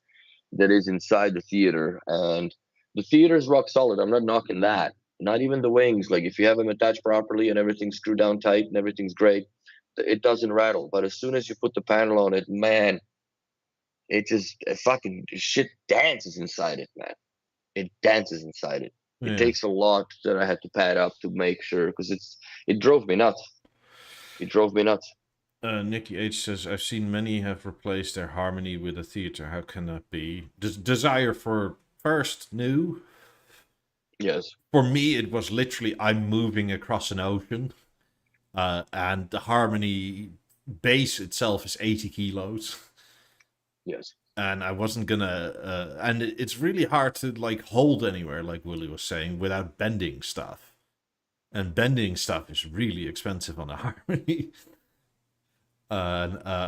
that is inside the theater, and the theater is rock solid. I'm not knocking that. Not even the wings. Like if you have them attached properly and everything's screwed down tight and everything's great, it doesn't rattle. But as soon as you put the panel on it, man, it just fucking shit dances inside it, man. It dances inside it. It Yeah. takes a lot that I had to pad up to make sure, because it drove me nuts. It drove me nuts. Nikki H says, I've seen many have replaced their Harmony with a theater. How can that be? Desire for first new? Yes. For me, it was literally I'm moving across an ocean, and the Harmony base itself is 80 kilos. Yes. And I wasn't gonna, and it's really hard to like hold anywhere, like Willie was saying, without bending stuff. And bending stuff is really expensive on a Harmony.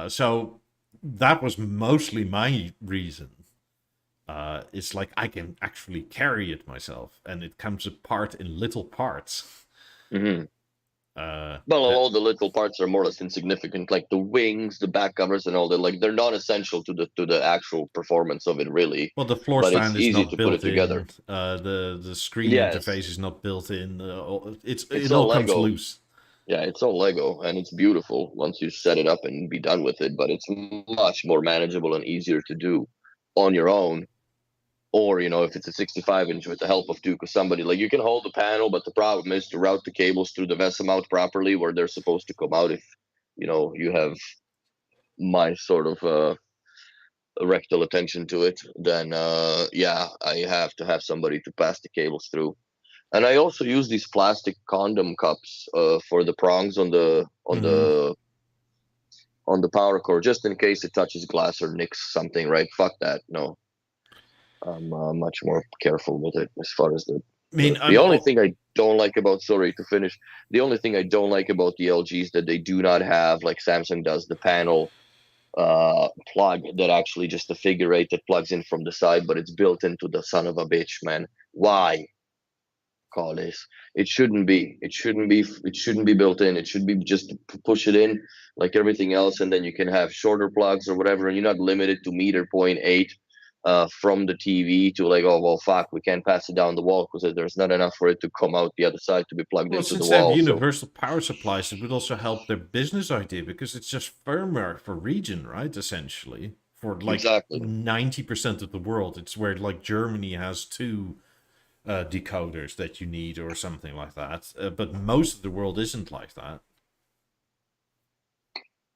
So that was mostly my reason. It's like I can actually carry it myself, and it comes apart in little parts. Mm-hmm. Uh, Well, that, all the little parts are more or less insignificant, like the wings, the back covers, and all that. Like they're not essential to the actual performance of it, really. well, the floor But it's stand is easy not to put it built together. in. The screen Yes, interface is not built in. it's It all all comes Lego. loose. Yeah, it's all Lego, and it's beautiful once you set it up and be done with it. But it's much more manageable and easier to do on your own or if it's a 65-inch with the help of two, because somebody, like, you can hold the panel, but the problem is to route the cables through the VESA out properly where they're supposed to come out. If you have my sort of rectal attention to it, then yeah, I have to have somebody to pass the cables through. And I also use these plastic condom cups for the prongs on the power cord, just in case it touches glass or nicks something, right? Fuck that. No, I'm much more careful with it as far as I mean, the only thing I don't like about, sorry to finish, the only thing I don't like about the LG is that they do not have, like Samsung does, the panel plug that actually just a figure eight that plugs in from the side, but it's built into the son of a bitch, man. Why call this? It shouldn't be. It shouldn't be. It shouldn't be built in. It should be just push it in like everything else, and then you can have shorter plugs or whatever, and you're not limited to meter point eight from the TV to, like, oh well, fuck, we can't pass it down the wall because there's not enough for it to come out the other side to be plugged well, into the since they have wall. universal power supplies, it would also help their business idea because it's just firmware for region, right? Essentially, for like Exactly. 90% of the world, it's where like Germany has two decoders that you need or something like that. But most of the world isn't like that.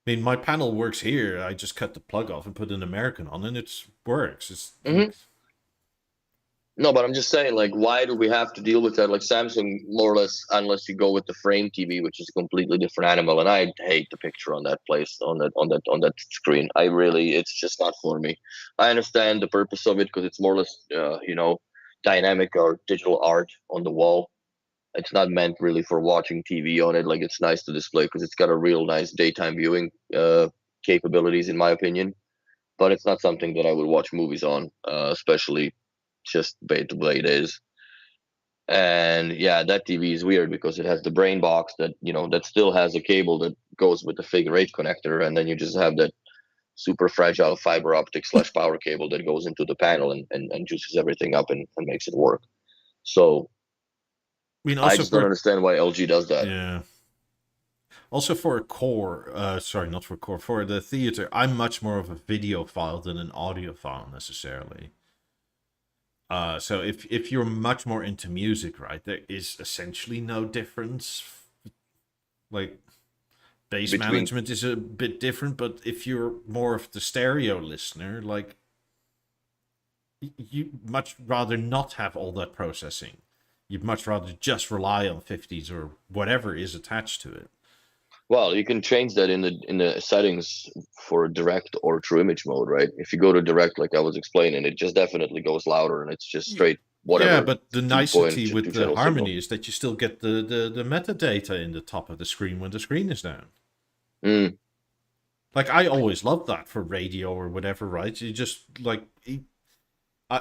I mean, my panel works here. I just cut the plug off and put an American on, and it works. It's No, but I'm just saying, like, why do we have to deal with that? Like Samsung, more or less, unless you go with the frame TV, which is a completely different animal. And I hate the picture on that place, on that screen. It's just not for me. I understand the purpose of it because it's more or less, dynamic or digital art on the wall. It's not meant really for watching TV on it. Like, it's nice to display because it's got a real nice daytime viewing capabilities, in my opinion. But it's not something that I would watch movies on, especially just the way it is. And yeah, that TV is weird because it has the brain box that still has a cable that goes with the figure eight connector, and then you just have that super fragile fiber optic / power cable that goes into the panel and juices everything up and makes it work. So I mean, I also just don't for understand why LG does that. yeah. Also for a core, sorry, not for core, for the theater, I'm much more of a video file than an audio file necessarily. So if you're much more into music, right, there is essentially no difference. Like bass management is a bit different, but if you're more of the stereo listener, like you much rather not have all that processing. You'd much rather just rely on 50s or whatever is attached to it. Well, you can change that in the settings for direct or true image mode, right? If you go to direct, like I was explaining, it just definitely goes louder and it's just straight whatever. Yeah, but the nicety with the Harmony signal is that you still get the metadata in the top of the screen when the screen is down. Like, I always loved that for radio or whatever, right? You just, like...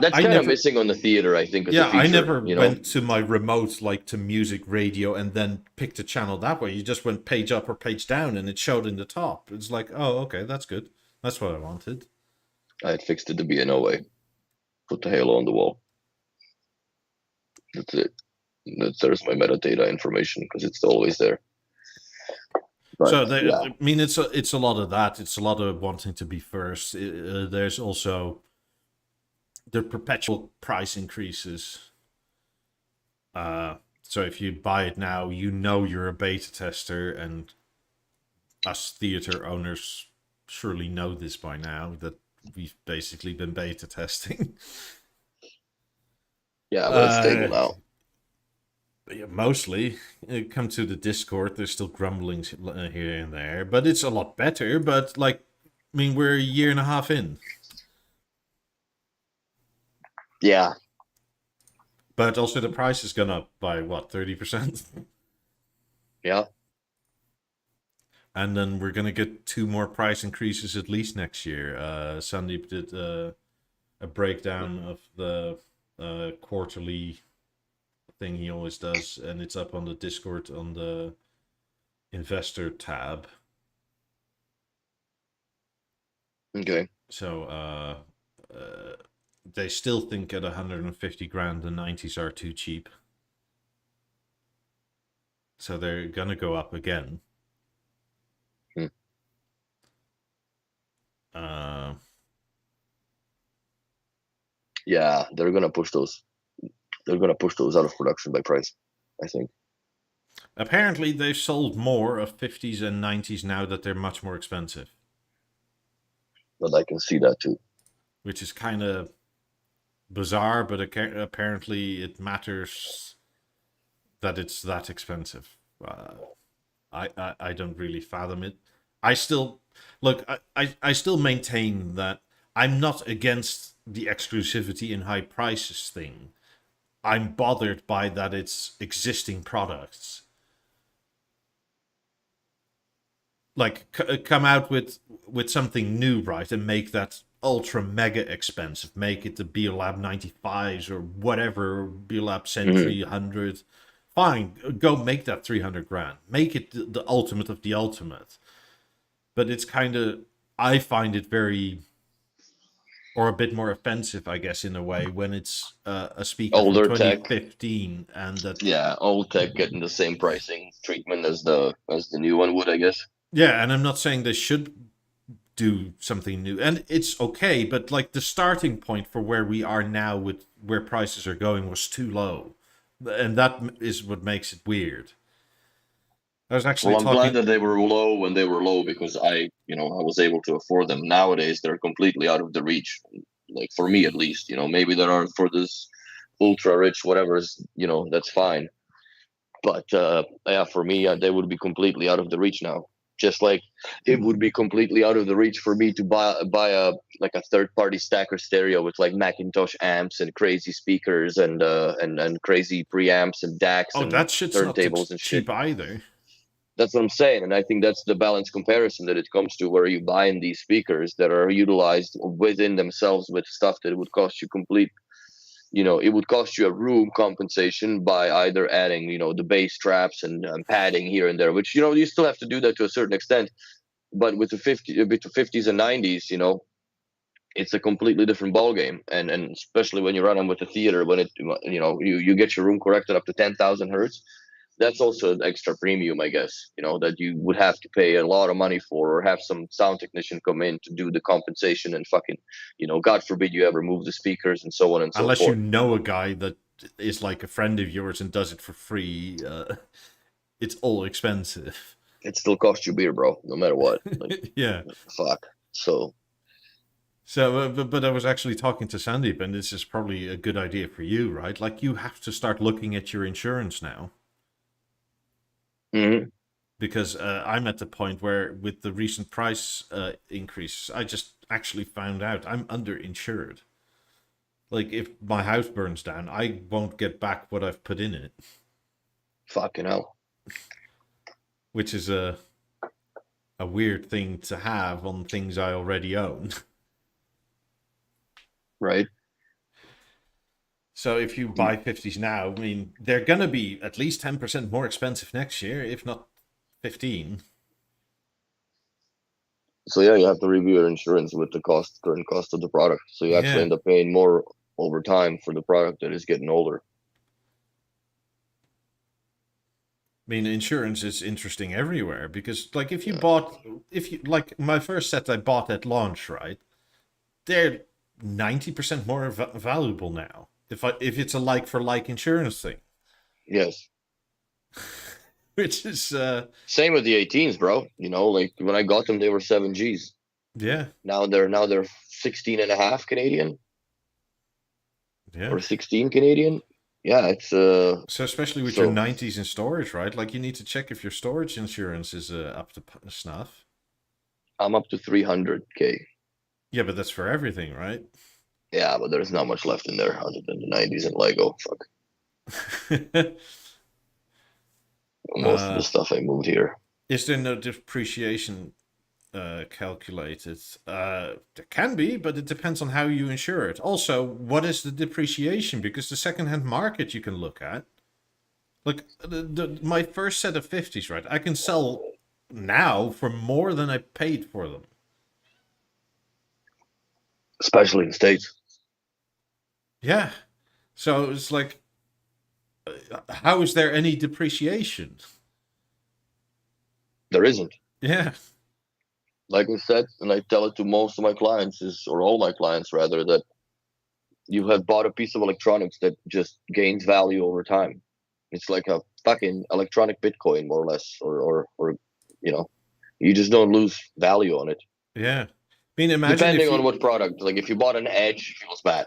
That's kind of missing on the theater, I think. Yeah, I never went to my remote, like, to music radio and then picked a channel that way. You just went page up or page down and it showed in the top. It's like, oh, okay, that's good. That's what I wanted. I had fixed it the B&O way. Put the halo on the wall. That's it. There's my metadata information because it's always there. But, so yeah. I mean, it's a lot of that. It's a lot of wanting to be first. There's also the perpetual price increases. So if you buy it now, you're a beta tester, and us theater owners surely know this by now that we've basically been beta testing. Yeah, but it's stable now. Yeah, mostly. Come to the Discord, there's still grumblings here and there, but it's a lot better. But like, I mean, we're a year and a half in. Yeah. But also the price has gone up by what, 30%? Yeah. And then we're gonna get 2 more price increases at least next year. Sandeep did a breakdown of the quarterly thing he always does, and it's up on the Discord on the investor tab. Okay. So they still think at 150 grand the 90s are too cheap. So they're gonna go up again. yeah, they're gonna push those. They're gonna push those out of production by price, I think. Apparently, they've sold more of 50s and 90s now that they're much more expensive. But I can see that too. Which is kind of bizarre, but apparently it matters that it's that expensive. I don't really fathom it. I still look. I still maintain that I'm not against the exclusivity in high prices thing. I'm bothered by that it's existing products. Like come out with something new, right, and make that ultra mega expensive. Make it the Beolab 95s or whatever, Beolab Century 100. Fine, go make that 300 grand. Make it the ultimate of the ultimate. But it's kind of, I find it very, or a bit more offensive, I guess, in a way, when it's a speaker Older from tech. 2015 and that. Yeah, old tech getting the same pricing treatment as the new one would, I guess. Yeah, and I'm not saying they should do something new, and it's okay, but like the starting point for where we are now with where prices are going was too low, and that is what makes it weird. I was actually I'm glad that they were low when they were low, because I was able to afford them. Nowadays, they're completely out of the reach. Like for me, at least, maybe there are for this ultra rich whatever's, that's fine. But yeah, for me, they would be completely out of the reach now. Just like it would be completely out of the reach for me to buy a third party stacker stereo with like Macintosh amps and crazy speakers and crazy preamps and DACs and that shit's turntables not and cheap shit. either. That's what I'm saying, and I think that's the balanced comparison that it comes to, where you buy in these speakers that are utilized within themselves with stuff that would cost you it would cost you a room compensation by either adding, the bass traps and padding here and there, which, you still have to do that to a certain extent. But with the 50s and 90s, it's a completely different ball game. And especially when you run them with the theater, when you get your room corrected up to 10,000 hertz, that's also an extra premium, I guess, that you would have to pay a lot of money for, or have some sound technician come in to do the compensation and fucking, God forbid you ever move the speakers and so on and so Unless forth. you know a guy that is like a friend of yours and does it for free, it's all expensive. It still costs you beer, bro, no matter what. Like, yeah. Fuck. So, but I was actually talking to Sandeep, and this is probably a good idea for you, right? Like, you have to start looking at your insurance now. mm-hmm. Because I'm at the point where, with the recent price increase, I just actually found out I'm underinsured. Like, if my house burns down, I won't get back what I've put in it. Fucking hell. Which is a weird thing to have on things I already own. Right. So if you buy 50s now, I mean, they're going to be at least 10% more expensive next year, if not 15. So yeah, you have to review your insurance with the current cost of the product. So you actually end up paying more over time for the product that is getting older. I mean, insurance is interesting everywhere, because like if you like my first set I bought at launch, right? They're 90% more valuable now. If it's a like for like insurance thing. Yes. Which is same with the 18s, bro. Like when I got them, they were 7Gs. Yeah. Now they're 16 and a half Canadian. Yeah. Or 16 Canadian. Yeah, it's so especially with your 90s in storage, right? Like you need to check if your storage insurance is up to snuff. I'm up to 300K. Yeah, but that's for everything, right? Yeah, but there's not much left in there other than the 90s and Lego. Fuck. Most of the stuff I moved here. Is there no depreciation calculated? There can be, but it depends on how you insure it. Also, what is the depreciation? Because the secondhand market you can look at. Like my first set of 50s, right? I can sell now for more than I paid for them. Especially in the States. Yeah. So it's like, how is there any depreciation? There isn't. Yeah. Like I said, and I tell it to most of my clients, or all my clients rather, that you have bought a piece of electronics that just gains value over time. It's like a fucking electronic Bitcoin, more or less, or you know, you just don't lose value on it. Yeah. I mean, imagine Depending if on you, what product. Like if you bought an Edge, it feels bad.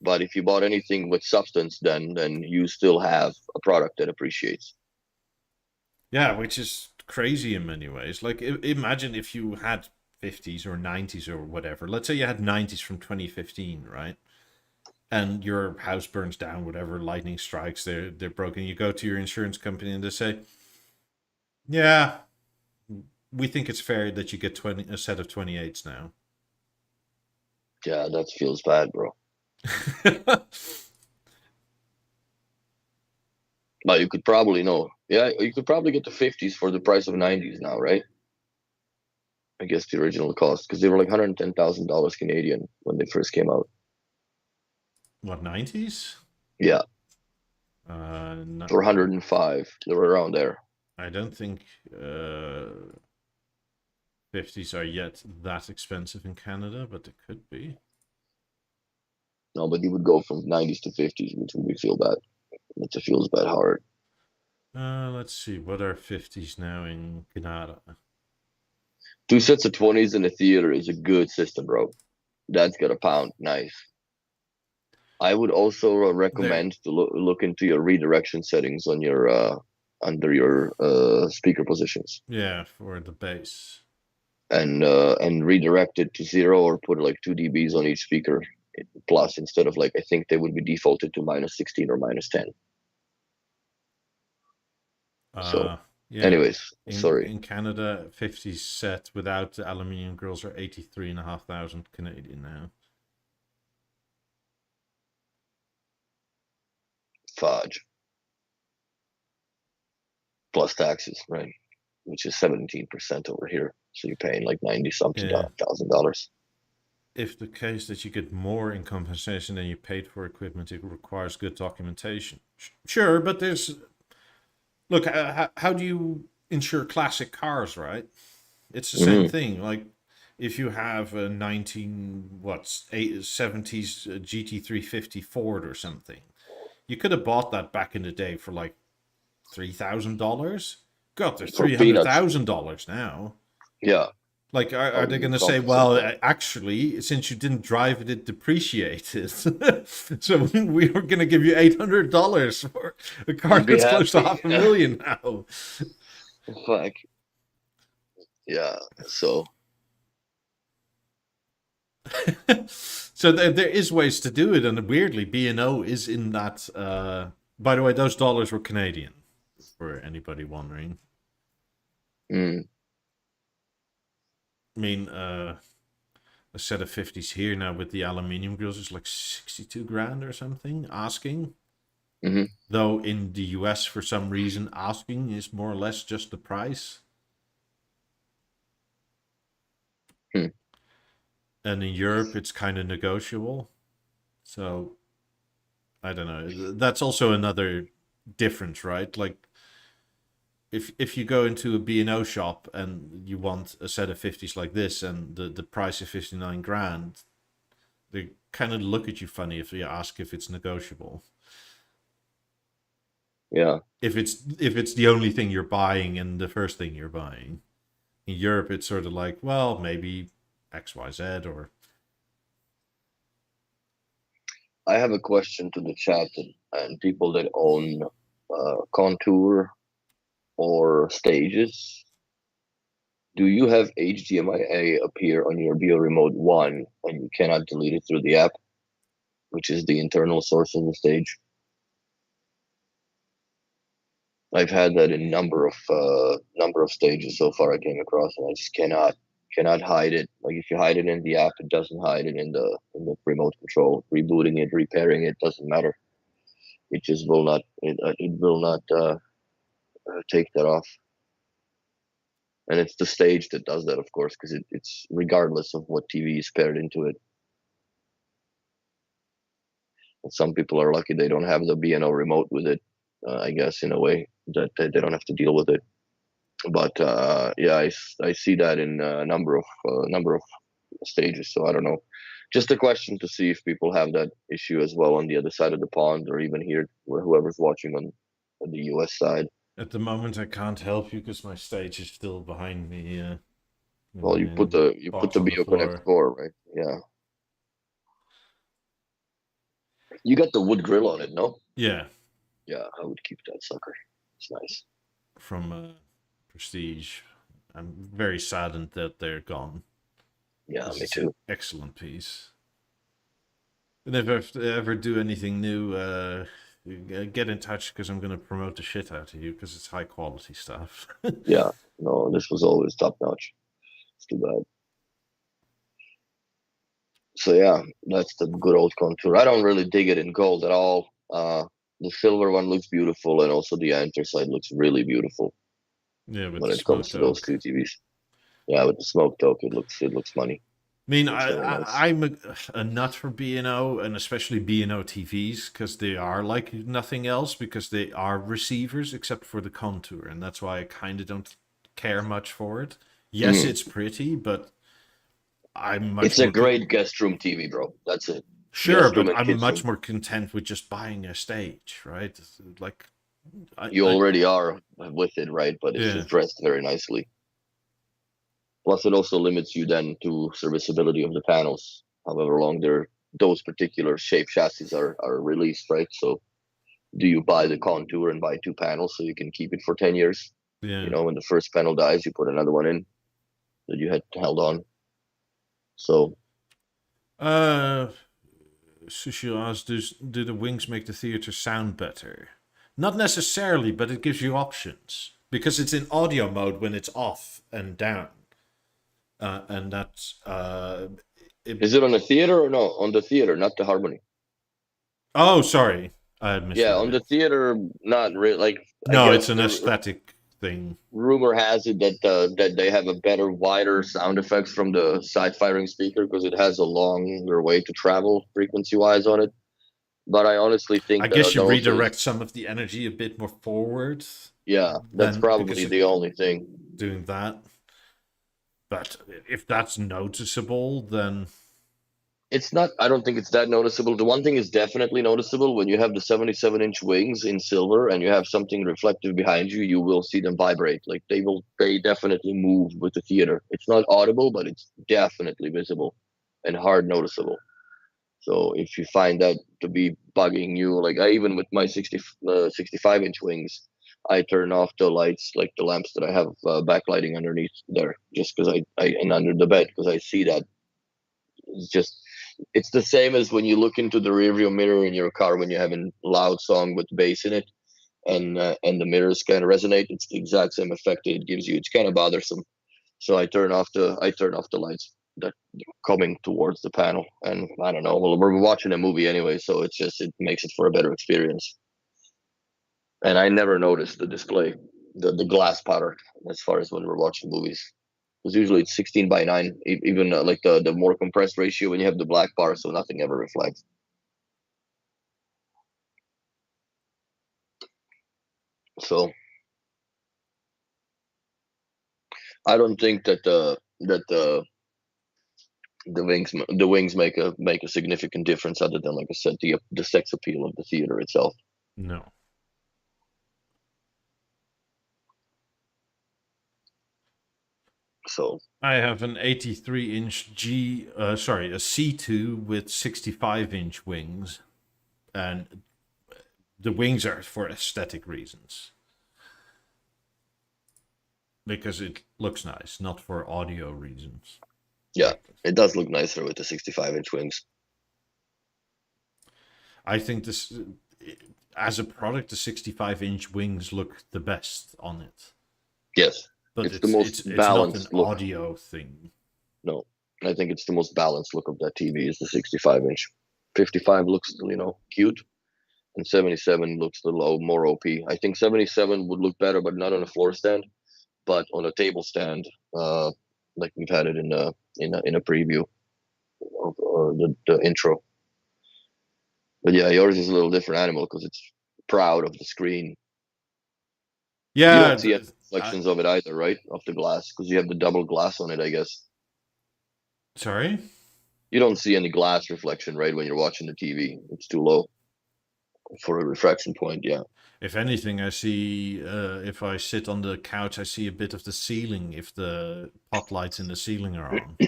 But if you bought anything with substance, then you still have a product that appreciates. yeah, which is crazy in many ways. Like, imagine if you had 50s or 90s or whatever. Let's say you had 90s from 2015, right? And your house burns down, whatever, lightning strikes, they're broken. You go to your insurance company and they say, yeah, we think it's fair that you get a set of 28s now. Yeah, that feels bad, bro. But you could probably you could probably get the 50s for the price of 90s now, right? I guess the original cost, because they were like $110,000 Canadian when they first came out. What, 90s? Yeah, No, for 105, they were around there. I don't think 50s are yet that expensive in Canada, but they could be. No, but you would go from 90s to 50s, which would be feel bad. It feels bad hard. Let's see. What are 50s now in Canada? 2 sets of 20s in a theater is a good system, bro. That's got a pound. Nice. I would also recommend to look into your redirection settings on your under your speaker positions. Yeah, for the bass. And redirect it to 0 or put like 2 dBs on each speaker plus, instead of like, I think they would be defaulted to -16 or -10. So Yeah. anyways, sorry. In Canada, 50s set without the aluminium grills are 83,500 Canadian now. Fudge. Plus taxes, right? Which is 17% over here. So you're paying like 90 something thousand dollars. If the case that you get more in compensation than you paid for equipment, it requires good documentation. Sure, but there's... Look, how do you insure classic cars, right? It's the same thing. Like, if you have a 70s GT350 Ford or something, you could have bought that back in the day for like $3,000. God, they're $300,000 now. Yeah. Like, are they going to say, well, actually, since you didn't drive it, it depreciated. So we were going to give you $800 for a car that's close to $500,000 now. Fuck. Yeah. So. So there is ways to do it, and weirdly, B&O is in that. By the way, those dollars were Canadian, for anybody wondering. I mean, a set of 50s here now with the aluminium grills is like 62 grand or something, asking. Though in the US, for some reason, asking is more or less just the price. And in Europe, it's kind of negotiable. So, I don't know. That's also another difference, right? Like, if you go into a B&O shop and you want a set of 50s like this and the price is 59 grand, they kind of look at you funny if you ask if it's negotiable. Yeah. If it's the only thing you're buying and the first thing you're buying. In Europe, it's sort of like, well, maybe XYZ or... I have a question to the chat and people that own Contour or Stages. Do you have HDMI appear on your Beo Remote 1 and you cannot delete it through the app, which is the internal source of the stage? I've had that in number of stages so far I came across, and I just cannot hide it. Like if you hide it in the app, it doesn't hide it in the remote control. Rebooting it, repairing it doesn't matter. It just will not. It will not take that off. And it's the stage that does that, of course, because it's regardless of what TV is paired into it. And some people are lucky they don't have the B&O remote with it. I guess in a way that they don't have to deal with it. But yeah, I see that in a number of stages. So I don't know. Just a question to see if people have that issue as well on the other side of the pond, or even here, whoever's watching on the US side. At the moment, I can't help you because my stage is still behind me. Well, you put the On the BeoConnect floor. Core, right? Yeah. You got the wood grill on it, no? Yeah, Yeah, I would keep that sucker. It's nice. from Prestige. I'm very saddened that they're gone. Yeah, This me is too. an excellent piece. And if I ever do anything new, get in touch because I'm going to promote the shit out of you because it's high quality stuff. Yeah, no, this was always top notch. It's too bad. So yeah, that's the good old contour. I don't really dig it in gold at all. The silver one looks beautiful, and also the anthracite looks really beautiful Yeah, with when the it comes smoked to those oak. two TVs. Yeah, with the smoked oak, it looks money. I mean, Looks very nice. I'm a nut for B&O and especially B&O TVs because they are like nothing else because they are receivers except for the contour, and that's why I kind of don't care much for it. Yes, Mhm. it's pretty, but I'm much It's a more great guest room TV, bro. That's it. sure, Guest room but and I'm kids much room. more content with just buying a stage, right? Like, You I already are with it, right? But it's yeah, just dressed very nicely. Plus, it also limits you then to serviceability of the panels, however long those particular shape chassis are released, right? So, do you buy the contour and buy two panels so you can keep it for 10 years? yeah. When the first panel dies, you put another one in that you had held on. So, Uh, Sushi asks, do the wings make the theater sound better? Not necessarily, but it gives you options because it's in audio mode when it's off and down, and that's is it on the theater or no? On the theater, not the Harmony. Oh, sorry, I had Yeah, misread on the it. theater, not really. Like, I No, it's guess an the aesthetic thing. rumor has it that they have a better, wider sound effects from the side firing speaker because it has a longer way to travel frequency wise on it. But I honestly I think that guess you also is, redirect some of the energy a bit more forward yeah, that's than because probably you're the only thing. doing that. But if that's noticeable, then It's not, I don't think it's that noticeable. The one thing is definitely noticeable when you have the 77-inch wings in silver and you have something reflective behind you, you will see them vibrate. Like they definitely move with the theater. It's not audible, but it's definitely visible and hard noticeable. So if you find that to be bugging you, like I even with my 65-inch wings, I turn off the lights, like the lamps that I have backlighting underneath there, just because I and under the bed because I see that it's just it's the same as when you look into the rearview mirror in your car when you're having loud song with bass in it and the mirrors kind of resonate. It's the exact same effect that it gives you. It's kind of bothersome. So I turn off the lights that coming towards the panel, and I don't know. Well, we're watching a movie anyway, so it makes it for a better experience. And I never noticed the display, the glass pattern as far as when we're watching movies. Because usually it's 16 by 9, even like the more compressed ratio when you have the black bar, so nothing ever reflects. So I don't think that the wings make a significant difference other than, like I said, the sex appeal of the theater itself. no. So I have an 83-inch a C2 with 65-inch wings, and the wings are for aesthetic reasons because it looks nice, not for audio reasons. yeah, Like it does look nicer with the 65-inch wings. I think this as a product, the 65-inch wings look the best on it, Yes, but it's the most it's not an balanced look. audio thing. No, I think it's the most balanced look of that TV is the 65-inch. 55 looks, cute, and 77 looks a little more OP. I think 77 would look better, but not on a floor stand, but on a table stand, like we've had it in a preview of the intro. But yeah, yours is a little different animal because it's proud of the screen. You Yeah, don't see any reflections of it either, right? Of the glass because you have the double glass on it, I guess. Sorry? You don't see any glass reflection, right, when you're watching the TV. It's too low for a refraction point. Yeah. If anything, I see, if I sit on the couch, I see a bit of the ceiling if the pot lights in the ceiling are on.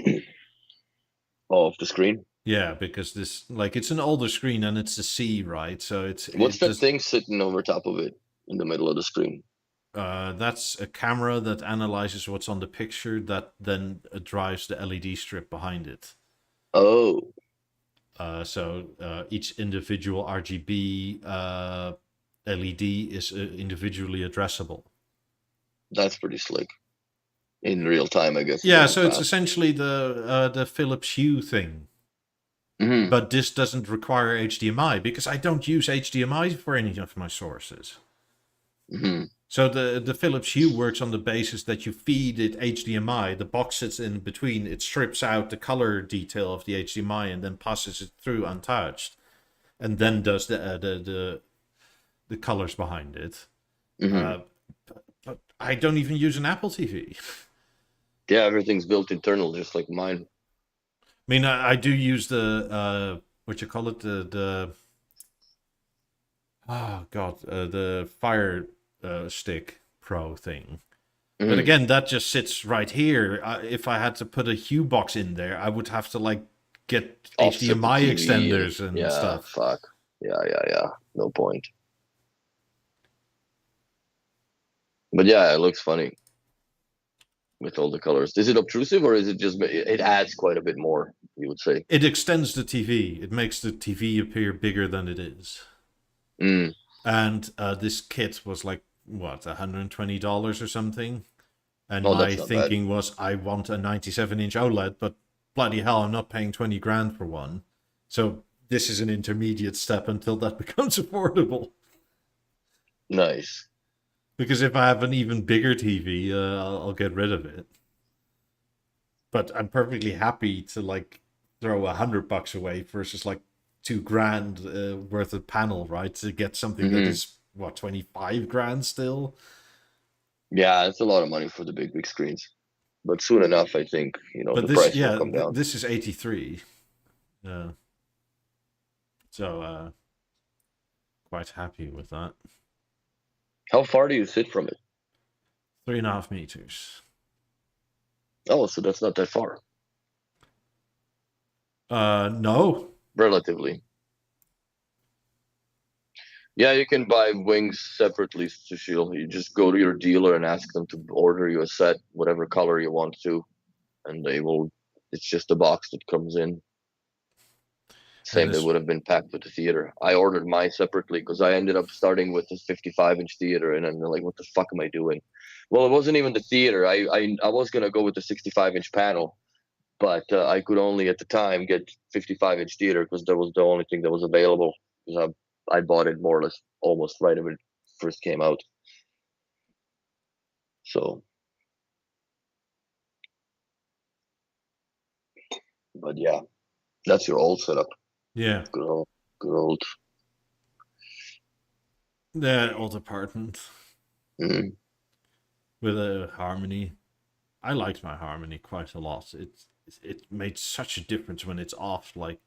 Off the screen. Yeah, because this, like, it's an older screen and it's a C, right? So What's it that just, thing sitting over top of it in the middle of the screen? that's a camera that analyzes what's on the picture that then drives the LED strip behind it. Oh, So each individual RGB LED is individually addressable. that's pretty slick. In real time, I guess. Yeah, so it's essentially the Philips Hue thing. Mm-hmm. But this doesn't require HDMI because I don't use HDMI for any of my sources. Mm-hmm. So the Philips Hue works on the basis that you feed it HDMI, the box sits in between, it strips out the color detail of the HDMI and then passes it through untouched, and then does the colors behind it. Mm-hmm. But I don't even use an Apple TV. Yeah, everything's built internal, just like mine. I mean, I do use the what you call it, the oh god, the Fire Stick Pro thing. Mm-hmm. But again, that just sits right here. If I had to put a Hue box in there, I would have to like get Offset HDMI the TV extenders and yeah, stuff. fuck. Yeah. No point. But yeah, it looks funny with all the colors. Is it obtrusive or is it just it adds quite a bit more? You would say. It extends the TV. It makes the TV appear bigger than it is. Mm. And this kit was like what, $120 or something. And Oh, my that's not thinking was, I want a 97-inch OLED, but bloody hell, I'm not paying 20 grand for one. So this is an intermediate step until that becomes affordable. Nice. Because if I have an even bigger TV, I'll get rid of it. But I'm perfectly happy to like throw $100 away versus like 2 grand worth of panel, right? To get something that is what, 25 grand still. Yeah, it's a lot of money for the big screens. But soon enough, I think, But the this, price yeah, will come down. this is 83. So quite happy with that. How far do you sit from it? 3.5 meters. Oh, so that's not that far. No. Relatively. Yeah, you can buy wings separately, Sushil. You just go to your dealer and ask them to order you a set, whatever color you want to, and they will. It's just a box that comes in. Same that would have been packed with the theater. I ordered mine separately because I ended up starting with this 55-inch theater, and I'm like, what the fuck am I doing? Well, it wasn't even the theater. I was gonna go with the 65-inch panel, but I could only at the time get 55-inch theater because that was the only thing that was available. Because I bought it more or less almost right when it first came out. So, but yeah, that's your old setup. Yeah. Good old. The old apartment Mm-hmm. with a Harmony. I liked my Harmony quite a lot. It made such a difference when it's off. Like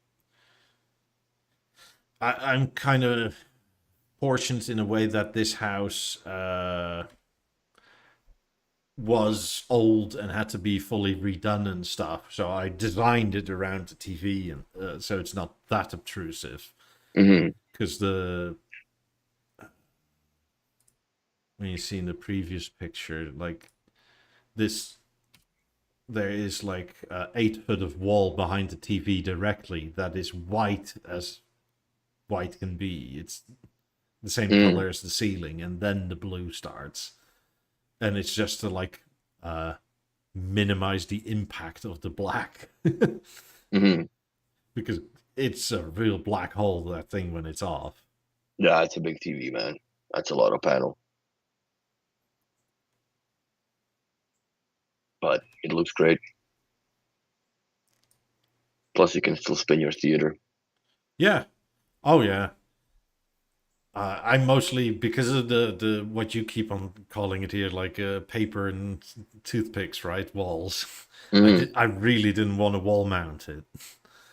I'm kind of fortunate in a way that this house was old and had to be fully redone and stuff. So I designed it around the TV, and so it's not that obtrusive. Because when you see in the previous picture, like this, there is like 8 foot of wall behind the TV directly that is white as white can be. It's the same color as the ceiling, and then the blue starts. And it's just to like minimize the impact of the black. Because it's a real black hole, that thing, when it's off. Yeah, it's a big TV, man. That's a lot of panel. But it looks great. Plus, you can still spin your theater. Yeah. Oh, yeah. I mostly, because of the what you keep on calling it here, like paper and toothpicks, right? Walls. Mm-hmm. I really didn't want to wall mount it,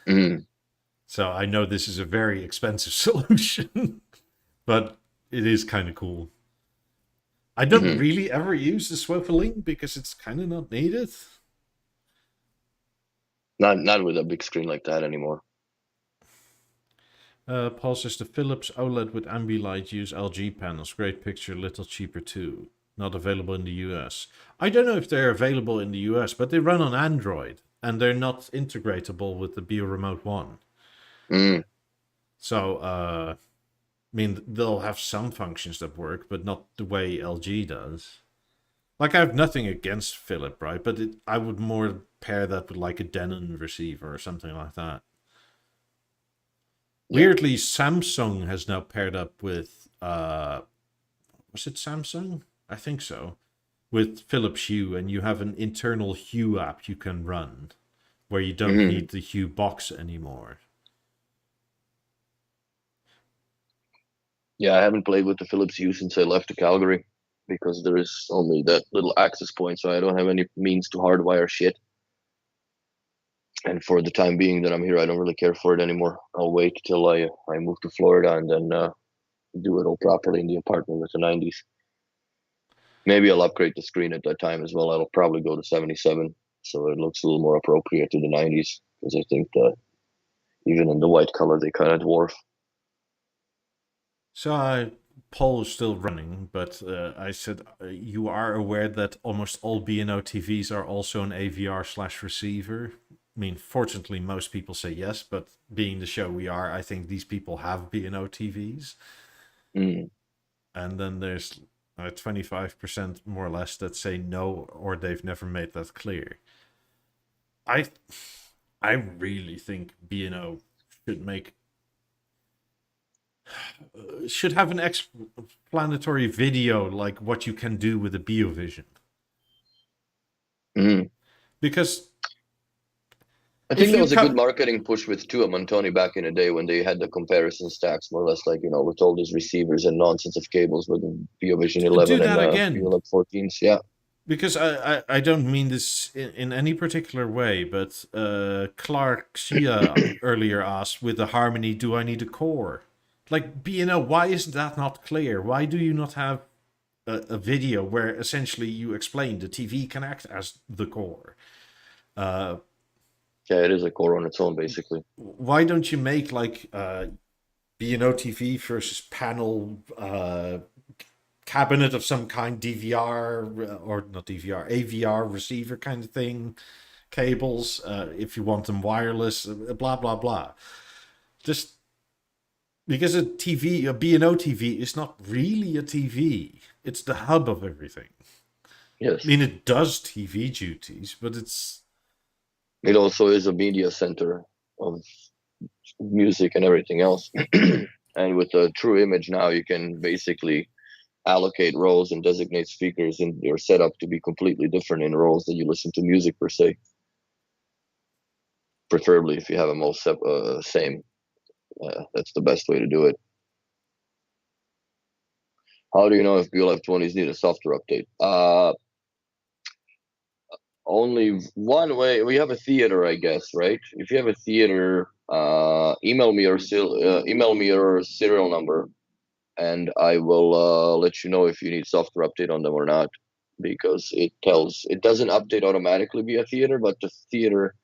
Mm-hmm. so I know this is a very expensive solution, but it is kind of cool. I don't Mm-hmm. really ever use the swiveling because it's kind of not needed. Not with a big screen like that anymore. Paul says the Philips OLED with Ambilight use LG panels. Great picture, little cheaper too. Not available in the US. I don't know if they're available in the US, but they run on Android and they're not integratable with the Bio Remote One. Mm. So, I mean, they'll have some functions that work, but not the way LG does. Like, I have nothing against Philip, right? But I would more pair that with like a Denon receiver or something like that. Yeah. Weirdly, Samsung has now paired up with was it Samsung? I think so. With Philips Hue, and you have an internal Hue app you can run where you don't Mm-hmm. need the Hue box anymore. Yeah, I haven't played with the Philips Hue since I left to Calgary because there is only that little access point, so I don't have any means to hardwire shit. And for the time being that I'm here, I don't really care for it anymore. I'll wait till I move to Florida and then do it all properly in the apartment with the 90s. Maybe I'll upgrade the screen at that time as well. I'll probably go to 77, so it looks a little more appropriate to the 90s because I think that even in the white color they kind of dwarf. So poll is still running, but I said you are aware that almost all B&O TVs are also an AVR slash receiver. I mean, fortunately, most people say yes, but being the show we are, I think these people have B&O TVs. Mm. And then there's 25% more or less that say no, or they've never made that clear. I I really think B&O should make should have an explanatory video like what you can do with a BeoVision. Mm. Because I think if that you was a good come marketing push with Tua Montoni back in the day when they had the comparison stacks, more or less like, with all these receivers and nonsense of cables with the BeoVision 11 do and that again, BeoLab 14s. Yeah. because I don't mean this in any particular way, but Clark Shia earlier asked with the Harmony, do I need a core? Like, why isn't that not clear? Why do you not have a video where essentially you explain the TV can act as the core? Uh, Yeah, it is a core on its own, basically. why don't you make like B&O TV versus panel cabinet of some kind, DVR or not DVR, AVR receiver kind of thing, cables, if you want them wireless, blah blah blah. Just because a B&O TV is not really a TV. It's the hub of everything. I Yes. mean, it does TV duties, but it's It also is a media center of music and everything else. And with the true image now, you can basically allocate roles and designate speakers in your setup to be completely different in roles that you listen to music per se. Preferably if you have them all same. That's the best way to do it. How do you know if BeoLab 20s need a software update? Only one way. We have a theater, I guess, right? If you have a theater, email me your serial number, and I will let you know if you need software update on them or not, because it doesn't update automatically via theater, but the theater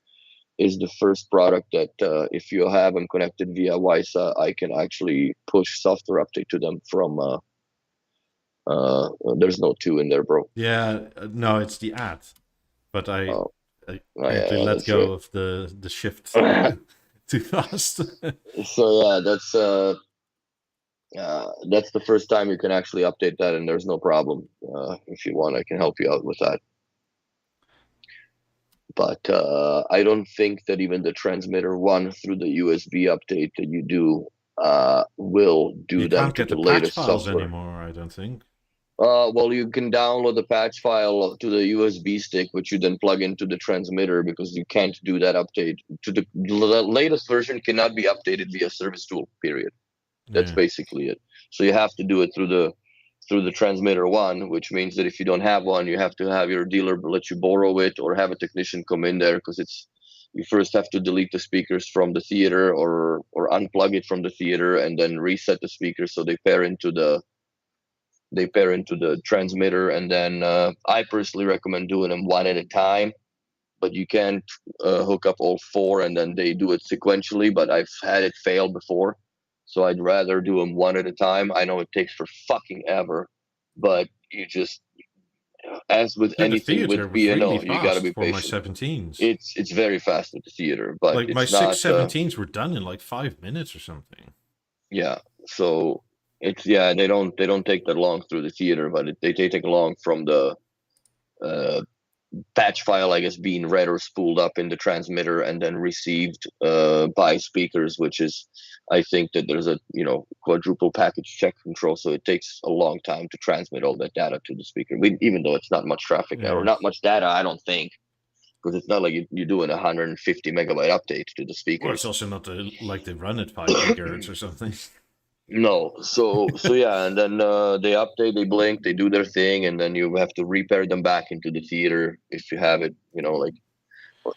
is the first product that if you have them connected via WISA, I can actually push software update to them from. There's no two in there, bro. yeah, no, it's the ad. But Oh, I oh apparently yeah, let that's right. go of the shift too fast. So yeah, that's the first time you can actually update that, and there's no problem. If you want, I can help you out with that. But I don't think that even the transmitter one through the USB update that you do will You do them can't to get the the patch latest files software. anymore, I don't think. Well, you can download the patch file to the USB stick, which you then plug into the transmitter because you can't do that update. The latest version cannot be updated via service tool, period. That's Yeah. basically it. So you have to do it through the transmitter one, which means that if you don't have one, you have to have your dealer let you borrow it or have a technician come in there, because you first have to delete the speakers from the theater or unplug it from the theater and then reset the speakers so they pair into the transmitter. And then I personally recommend doing them one at a time, but you can't hook up all four and then they do it sequentially. But I've had it fail before, so I'd rather do them one at a time. I know it takes for fucking ever, but you just, as with Yeah, the anything theater with was really B&O, you got to fast be for my patient. 17s. It's very fast with the theater, but Like my it's six not. 17s were done in like 5 minutes or something. Yeah, so it's, yeah, they don't take that long through the theater, but they take long from the uh, patch file, I guess, being read or spooled up in the transmitter and then received by speakers, which is, I think that there's a quadruple package check control, so it takes a long time to transmit all that data to the speaker. Even though it's not much traffic or Yeah. not much data, I don't think, because it's not like you're doing a 150 megabyte update to the Well, it's speakers. also not like they run at 5 gigahertz or something. No, so yeah, and then they update, they blink, they do their thing, and then you have to repair them back into the theater if you have it. Like,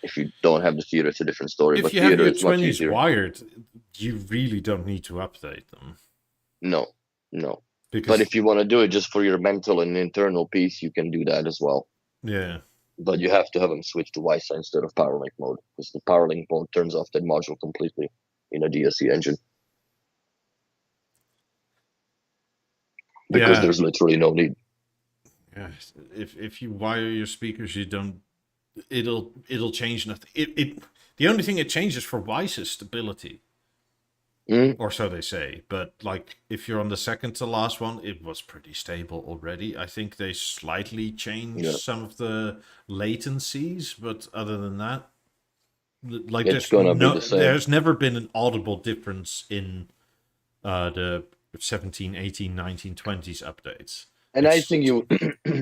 if you don't have the theater, it's a different story. If But you have theater your is much 20s easier. wired, you really don't need to update them. No, no. But Because, if you want to do it just for your mental and internal peace, you can do that as well. yeah. But you have to have them switch to Wi-Fi instead of PowerLink mode, because the PowerLink mode turns off that module completely in a DSC engine, because Yeah. there's literally no need. Yeah. If you wire your speakers, you don't. It'll change nothing. The only thing it changes for Wise is stability. Mm, Or so they say. But like if you're on the second to last one, it was pretty stable already. I think they slightly changed yeah, some of the latencies, but other than that, like it's gonna be the same. there's never been an audible difference in the 17, 18, 19, 20s updates. And I It's think you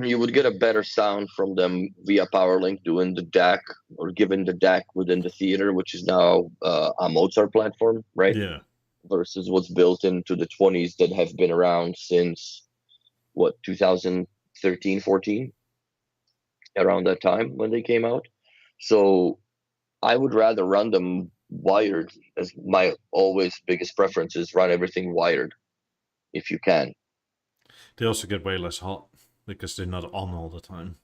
you would get a better sound from them via PowerLink doing the DAC or giving the DAC within the theater, which is now a Mozart platform, right? yeah. Versus what's built into the 20s that have been around since what, 2013, 14, around that time when they came out. So I would rather run them wired, as my always biggest preference is run everything wired if you can. They also get way less hot because they're not on all the time.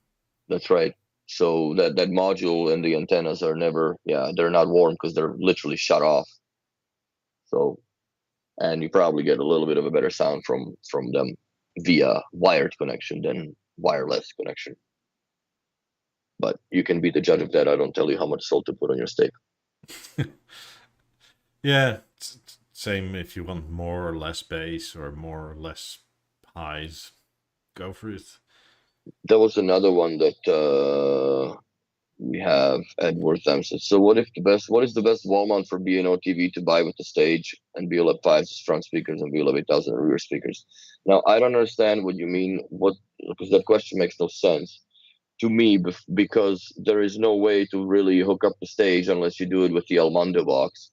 That's right. So that module and the antennas are never, yeah, they're not warm because they're literally shut off. So, and you probably get a little bit of a better sound from them via wired connection than wireless connection. But you can be the judge of that. I don't tell you how much salt to put on your steak. Yeah, same if you want more or less bass or more or less highs, go for it. There was another one that we have Edward Thompson. So what is the best wall mount for B&O TV to buy with the stage and BeoLab 5's front speakers and BeoLab 8000 rear speakers? Now, I don't understand what you mean, because that question makes no sense to me, because there is no way to really hook up the stage unless you do it with the Almondo box.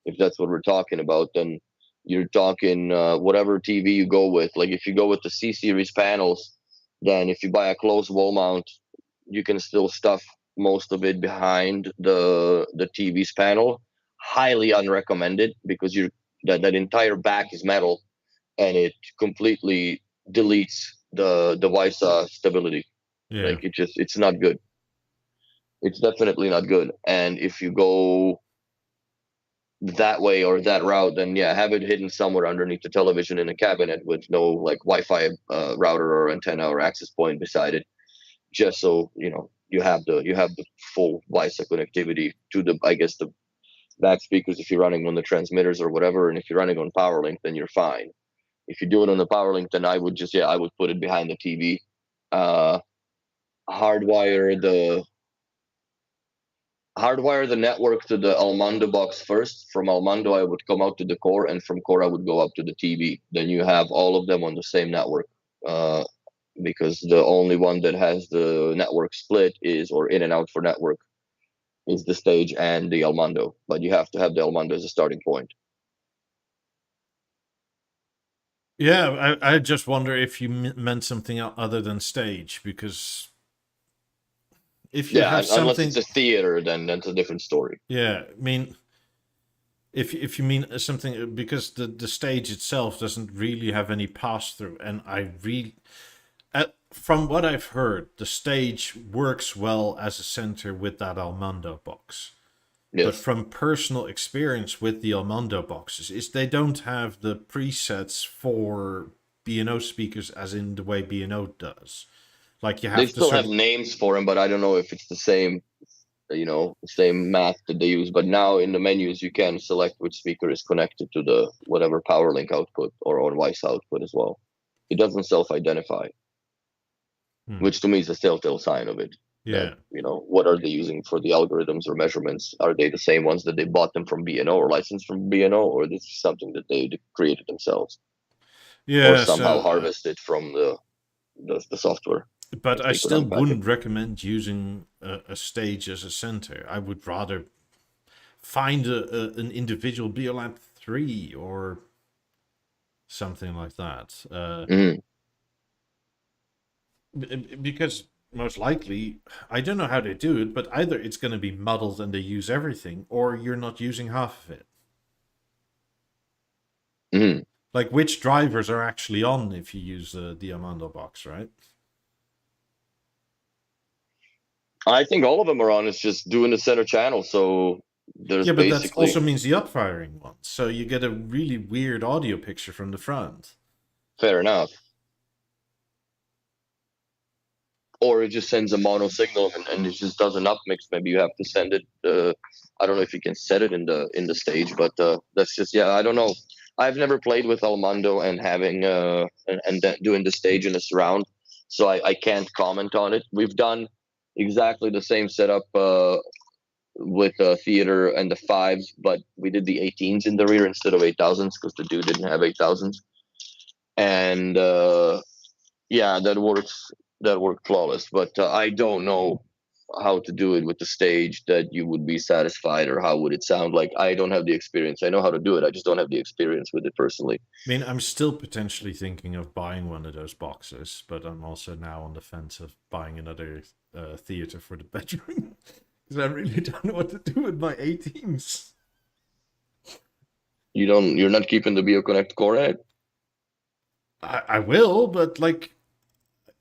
If that's what we're talking about, then you're talking whatever TV you go with. Like if you go with the C series panels, then if you buy a closed wall mount, you can still stuff most of it behind the TV's panel. Highly unrecommended, because that entire back is metal and it completely deletes the WISA stability. Yeah. Like it's not good. It's definitely not good. And if you go that way or that route, then yeah, have it hidden somewhere underneath the television in a cabinet with no like Wi-Fi router or antenna or access point beside it, just so you have the full WiSA connectivity to the, I guess, the back speakers if you're running on the transmitters or whatever. And if you're running on PowerLink, then you're fine. If you do it on the PowerLink, then I would put it behind the TV. Uh, hardwire the hardwire the network to the Almondo box first. From Almondo, I would come out to the core, and from core, I would go up to the TV. Then you have all of them on the same network. Because the only one that has the network split or in and out for network is the stage and the Almondo. But you have to have the Almondo as a starting point. Yeah, I just wonder if you meant something other than stage, because if you Yeah, have unless it's something, a theater, then that's a different story. yeah, I mean, if you mean something, because the stage itself doesn't really have any pass through, and I really, from what I've heard, the stage works well as a center with that Almondo box. But Yes, from personal experience with the Almondo boxes, is they don't have the presets for B&O speakers as in the way B&O does. Like you they have to still sort have of, names for them, but I don't know if it's the same, the same math that they use. But now in the menus, you can select which speaker is connected to the whatever power link output or voice output as well. It doesn't self-identify, hmm, which to me is a telltale sign of it. That yeah, what are they using for the algorithms or measurements? Are they the same ones that they bought them from B&O or licensed from B&O, or this is something that they created themselves or yeah. somehow So, harvested from the software, the but I speaker still manufacturer? wouldn't recommend using a stage as a center. I would rather find an individual Beolamp 3 or something like that. Mm. Because most likely, I don't know how they do it, but either it's going to be muddled and they use everything, or you're not using half of it. Mm. Like which drivers are actually on if you use the Amando box, right? I think all of them are on. It's just doing the center channel. So there's Yeah, but that also basically means the upfiring one, so you get a really weird audio picture from the front. fair enough. Or it just sends a mono signal and it just does an upmix. Maybe you have to send it. I don't know if you can set it in the stage, but that's just yeah. I don't know. I've never played with Almando and having doing the stage in a surround, so I can't comment on it. We've done exactly the same setup with theater and the fives, but we did the 18s in the rear instead of 8000s because the dude didn't have 8000s, and yeah, that worked flawless. But I don't know how to do it with the stage that you would be satisfied, or how would it sound like. I don't have the experience. I know how to do it. I just don't have the experience with it personally. I mean, I'm still potentially thinking of buying one of those boxes, but I'm also now on the fence of buying another theater for the bedroom because I really don't know what to do with my 18s. You're not keeping the BeoConnect Core in it. I will, but like,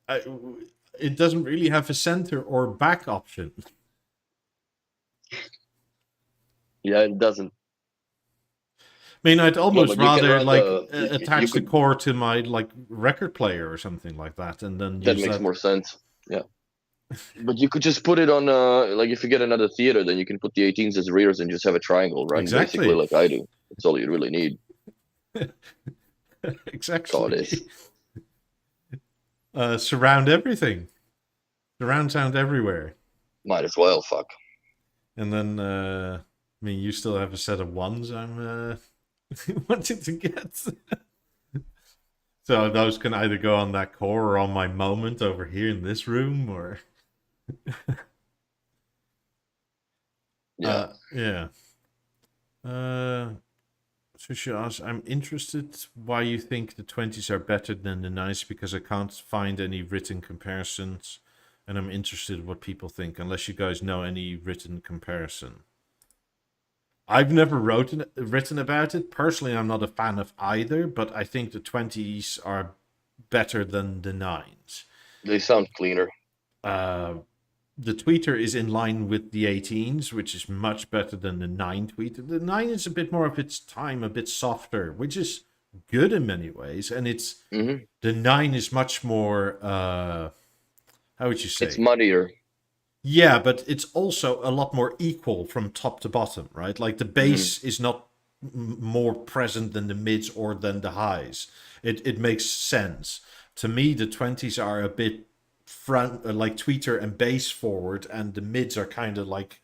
I, it doesn't really have a center or back option. Yeah, it doesn't. I mean, I'd No, almost but you can rather run like you attach the could. core to my like record player or something like that, and then That use makes that. more sense. Yeah. But you could just put it on like if you get another theater, then you can put the 18s as rears and just have a triangle run basically Exactly, like I do. That's all you really need. That's all it is. exactly. Surround everything, surround sound everywhere, Might as well. Fuck. and then I mean, you still have a set of ones. I'm wanting to get. So those can either go on that core or on my moment over here in this room, or Yeah. yeah. So she asks, I'm interested why you think the 20s are better than the 9s because I can't find any written comparisons, and I'm interested what people think, unless you guys know any written comparison. I've never written about it. Personally, I'm not a fan of either, but I think the 20s are better than the 9s. They sound cleaner. Uh, the tweeter is in line with the 18s, which is much better than the 9 tweeter. The 9 is a bit more of its time, a bit softer, which is good in many ways. And it's Hmm. the 9 is much more, how would you It's say? muddier. Yeah, but it's also a lot more equal from top to bottom, right? Like the Hmm. bass is not more present than the mids or than the highs. It makes sense. To me, the 20s are a bit front, like tweeter and bass forward, and the mids are kind of like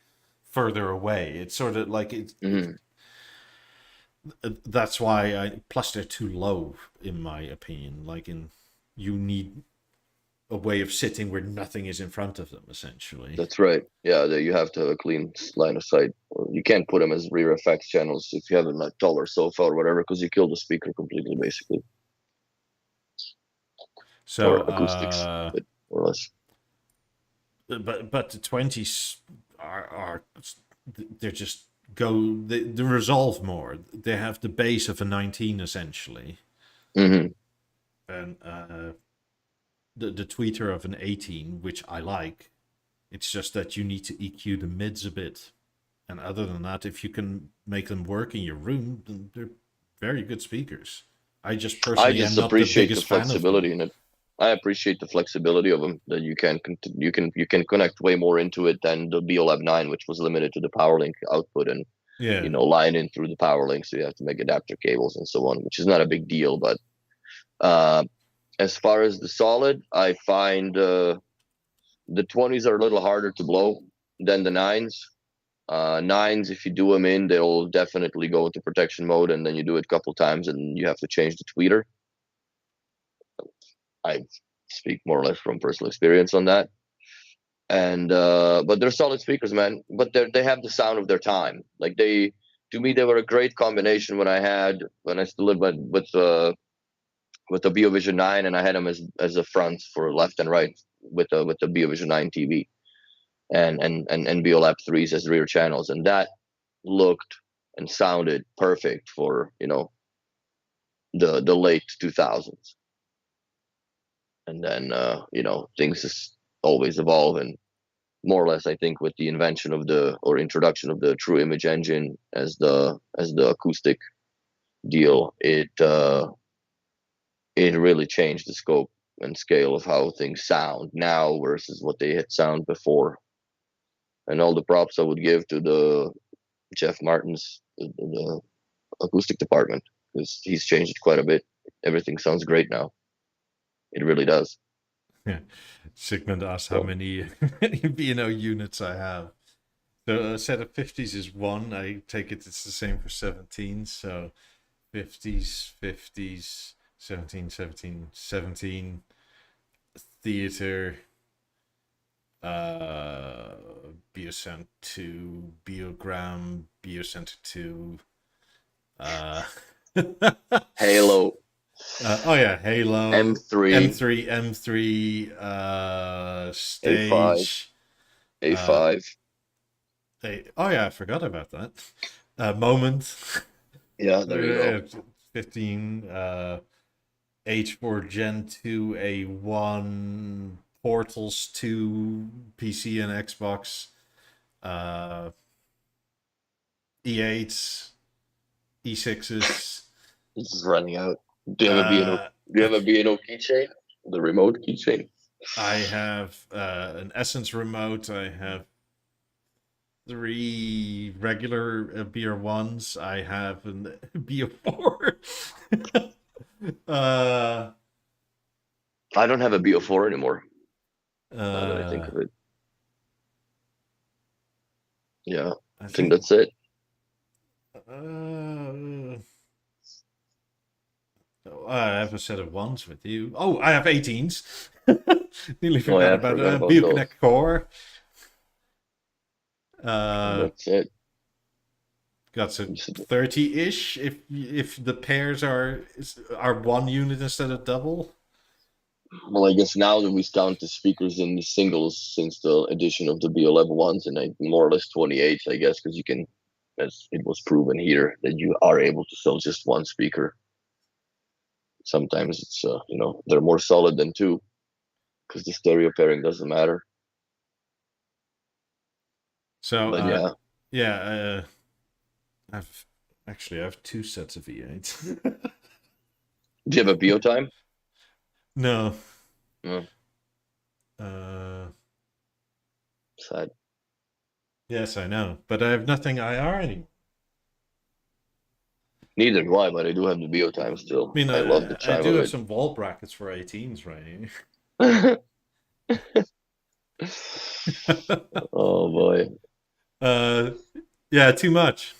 further away. It's sort of like Hmm. that's why plus they're too low in my opinion. Like in you need a way of sitting where nothing is in front of them essentially. That's right. Yeah, you have to have a clean line of sight. Or you can't put them as rear effects channels if you have a taller sofa or whatever, because you kill the speaker completely, basically. So, or acoustics, but more or less. but the 20s are they're just they resolve more. They have the base of a 19 essentially, Hmm. and the tweeter of an 18, which I like. It's just that you need to EQ the mids a bit. And other than that, if you can make them work in your room, then they're very good speakers. I just I personally am just not the appreciate the biggest fan of them. flexibility in it. I appreciate the flexibility of them, that you can connect way more into it than the BeoLab 9, which was limited to the power link output and Yeah. line in through the power link, so you have to make adapter cables and so on, which is not a big deal. But uh, as far as the solid, I find the 20s are a little harder to blow than the 9s. 9s, if you do them in, they'll definitely go into protection mode, and then you do it a couple times, and you have to change the tweeter. I speak more or less from personal experience on that. And but they're solid speakers, man. But they have the sound of their time. Like to me, they were a great combination when I still lived with the BeoVision 9, and I had them as a front for left and right with the BeoVision 9 TV, and BeoLab 3s as rear channels, and that looked and sounded perfect for the late 2000s. And then things just always evolve, and more or less, I think, with the invention of introduction of the True Image Engine as the acoustic deal, it really changed the scope and scale of how things sound now versus what they had sound before. And all the props I would give to the Jeff Martin's the acoustic department, because he's changed it quite a bit. Everything sounds great now. It really does. Yeah. Sigmund asks how So, many B&O units I have. So a set of 50s is one. I take it it's the same for 17s. So 50s, 50s, 17, 17, 17. Theater, Beocent 2, Beogram, Beocenter 2. Uh, Halo, oh yeah, Halo, M3, M3, A5, Stage. A5. Oh yeah, I forgot about that. Moment. Yeah, there you go. 15. H4 Gen 2 A1, Portals 2, PC and Xbox, E8s, E6s. This is running out. Do you have a B&O? Do you have a B&O keychain? The remote keychain. I have an Essence remote. I have 3 regular BR1s. I have an BR4. I don't have a BO4 anymore. Now that I think of it. Yeah, I think that's it. I have a set of ones with you. Oh, I have 18s. Nearly Oh, forgot yeah, about those. Beoconnect Core. That's it. Got some 30-ish if the pairs are 1 unit instead of double. Well, I guess now that we count the speakers in the singles since the addition of the B11 ones, and more or less 28, I guess, because you can, as it was proven here, that you are able to sell just one speaker. Sometimes it's they're more solid than 2, because the stereo pairing doesn't matter. So but yeah, I have 2 sets of E8s. Do you have a BeoTime? No. No. Sad. Yes, I know, but I have nothing IR anymore. Neither do I, but I do have the BeoTime still. I mean, I love the chime I do of have it. some wall brackets for 18s right Oh boy. Yeah, too much.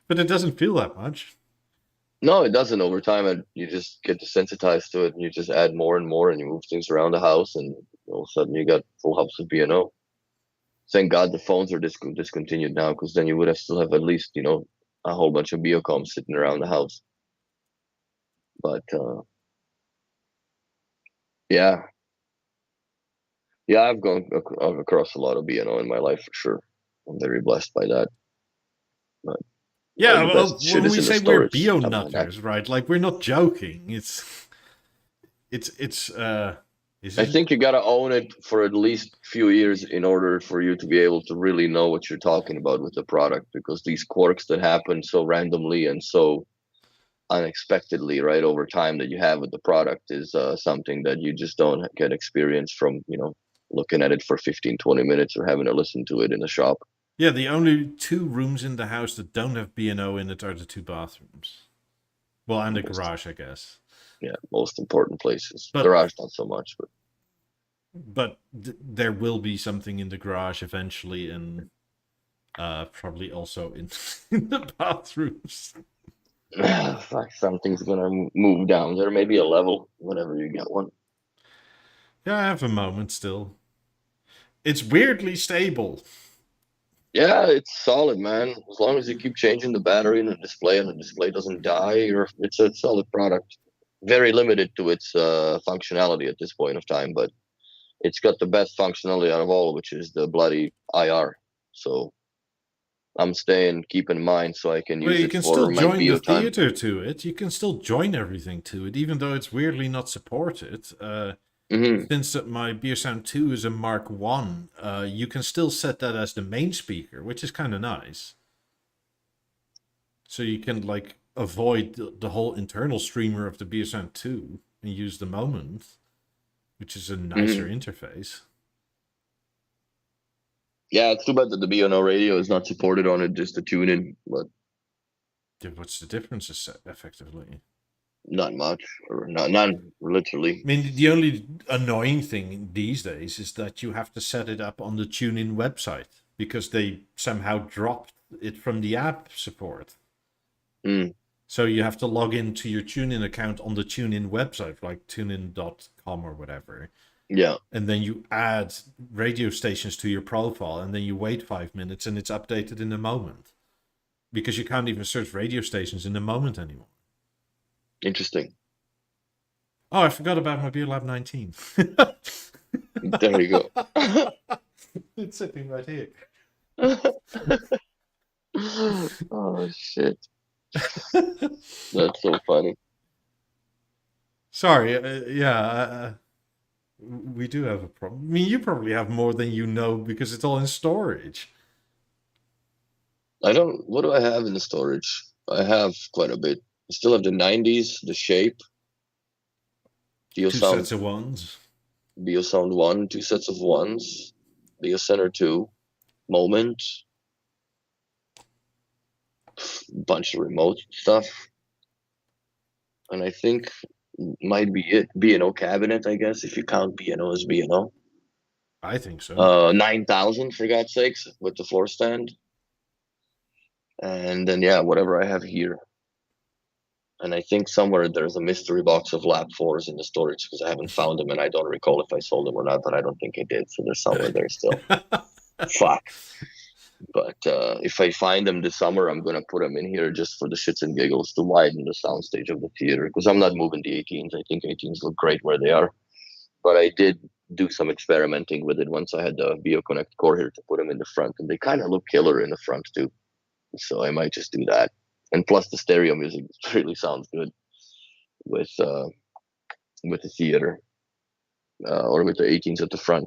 But it doesn't feel that much. No, it doesn't. Over time, and you just get desensitized to it, and you just add more and more, and you move things around the house, and all of a sudden you got full house of B&O. Thank God the phones are discontinued now, because then you would have still have at least a whole bunch of Beocoms sitting around the house. But Yeah, yeah. I've gone across a lot of B&O in my life for sure. I'm very blessed by that. But all Yeah, the well, best shit when is we in the say we're storage. Stuff like that. bio-nutters, right? Like, we're not joking. Is I it? think you gotta own it for at least few years in order for you to be able to really know what you're talking about with the product, because these quirks that happen so randomly and so unexpectedly right over time that you have with the product is something that you just don't get experience from, looking at it for 15-20 minutes or having to listen to it in the shop. Yeah, the only two rooms in the house that don't have B&O in it are the two bathrooms. Well, and the Most, garage, I guess. yeah, most important places. But Garage not so much, but there will be something in the garage eventually, and probably also in, in the bathrooms. fuck, something's gonna move down there, maybe a level whenever you get one. Yeah, I have a moment still. It's weirdly stable. Yeah, it's solid, man. As long as you keep changing the battery in the display and the display doesn't die, or it's a solid product. Very limited to its functionality at this point of time, but it's got the best functionality out of all, which is the bloody IR. So I'm staying, keep in mind, so I can Well, use you it can still for my join the bio time. theater to it. You can still join everything to it, even though it's weirdly not supported. Hmm. Since my Beosound 2 is a Mark 1, you can still set that as the main speaker, which is kind of nice. So you can like avoid the whole internal streamer of the Beosound 2 and use the moment, which is a nicer Hmm. interface. Yeah, it's too bad that the B&O radio is not supported on it, just to tune in, but What's the difference effectively? not much, or not none, literally. I mean, the only annoying thing these days is that you have to set it up on the TuneIn website because they somehow dropped it from the app support. Mm, So you have to log into your TuneIn account on the TuneIn website, like tunein.com or whatever. yeah, And then you add radio stations to your profile, and then you wait 5 minutes and it's updated in a moment. Because you can't even search radio stations in a moment anymore. interesting. Oh, I forgot about my BeoLab 19. There you go. It's sitting right here. Oh shit, that's so funny. Sorry, we do have a problem. I mean, you probably have more than you know because it's all in storage. I don't. What do I have in the storage? I have quite a bit. I still have the '90s, the Shape, Two BeoSound, sets of ones. BeoSound One, two sets of ones, BeoCenter Two, Moment, bunch of remote stuff, and I think might be it. B&O cabinet, I guess, if you count B&O as B&O. I think so. 9,000 for God's sakes with the floor stand, and then yeah, whatever I have here. And I think somewhere there's a mystery box of lap fours in the storage because I haven't found them and I don't recall if I sold them or not, but I don't think I did. So they're somewhere there still. Fuck. But if I find them this summer, I'm gonna put them in here just for the shits and giggles to widen the soundstage of the theater because I'm not moving the 18s. I think 18s look great where they are. But I did do some experimenting with it once I had the BeoConnect Core here to put them in the front, and they kind of look killer in the front too. So I might just do that. And plus, the stereo music really sounds good with the theater or with the 18s at the front.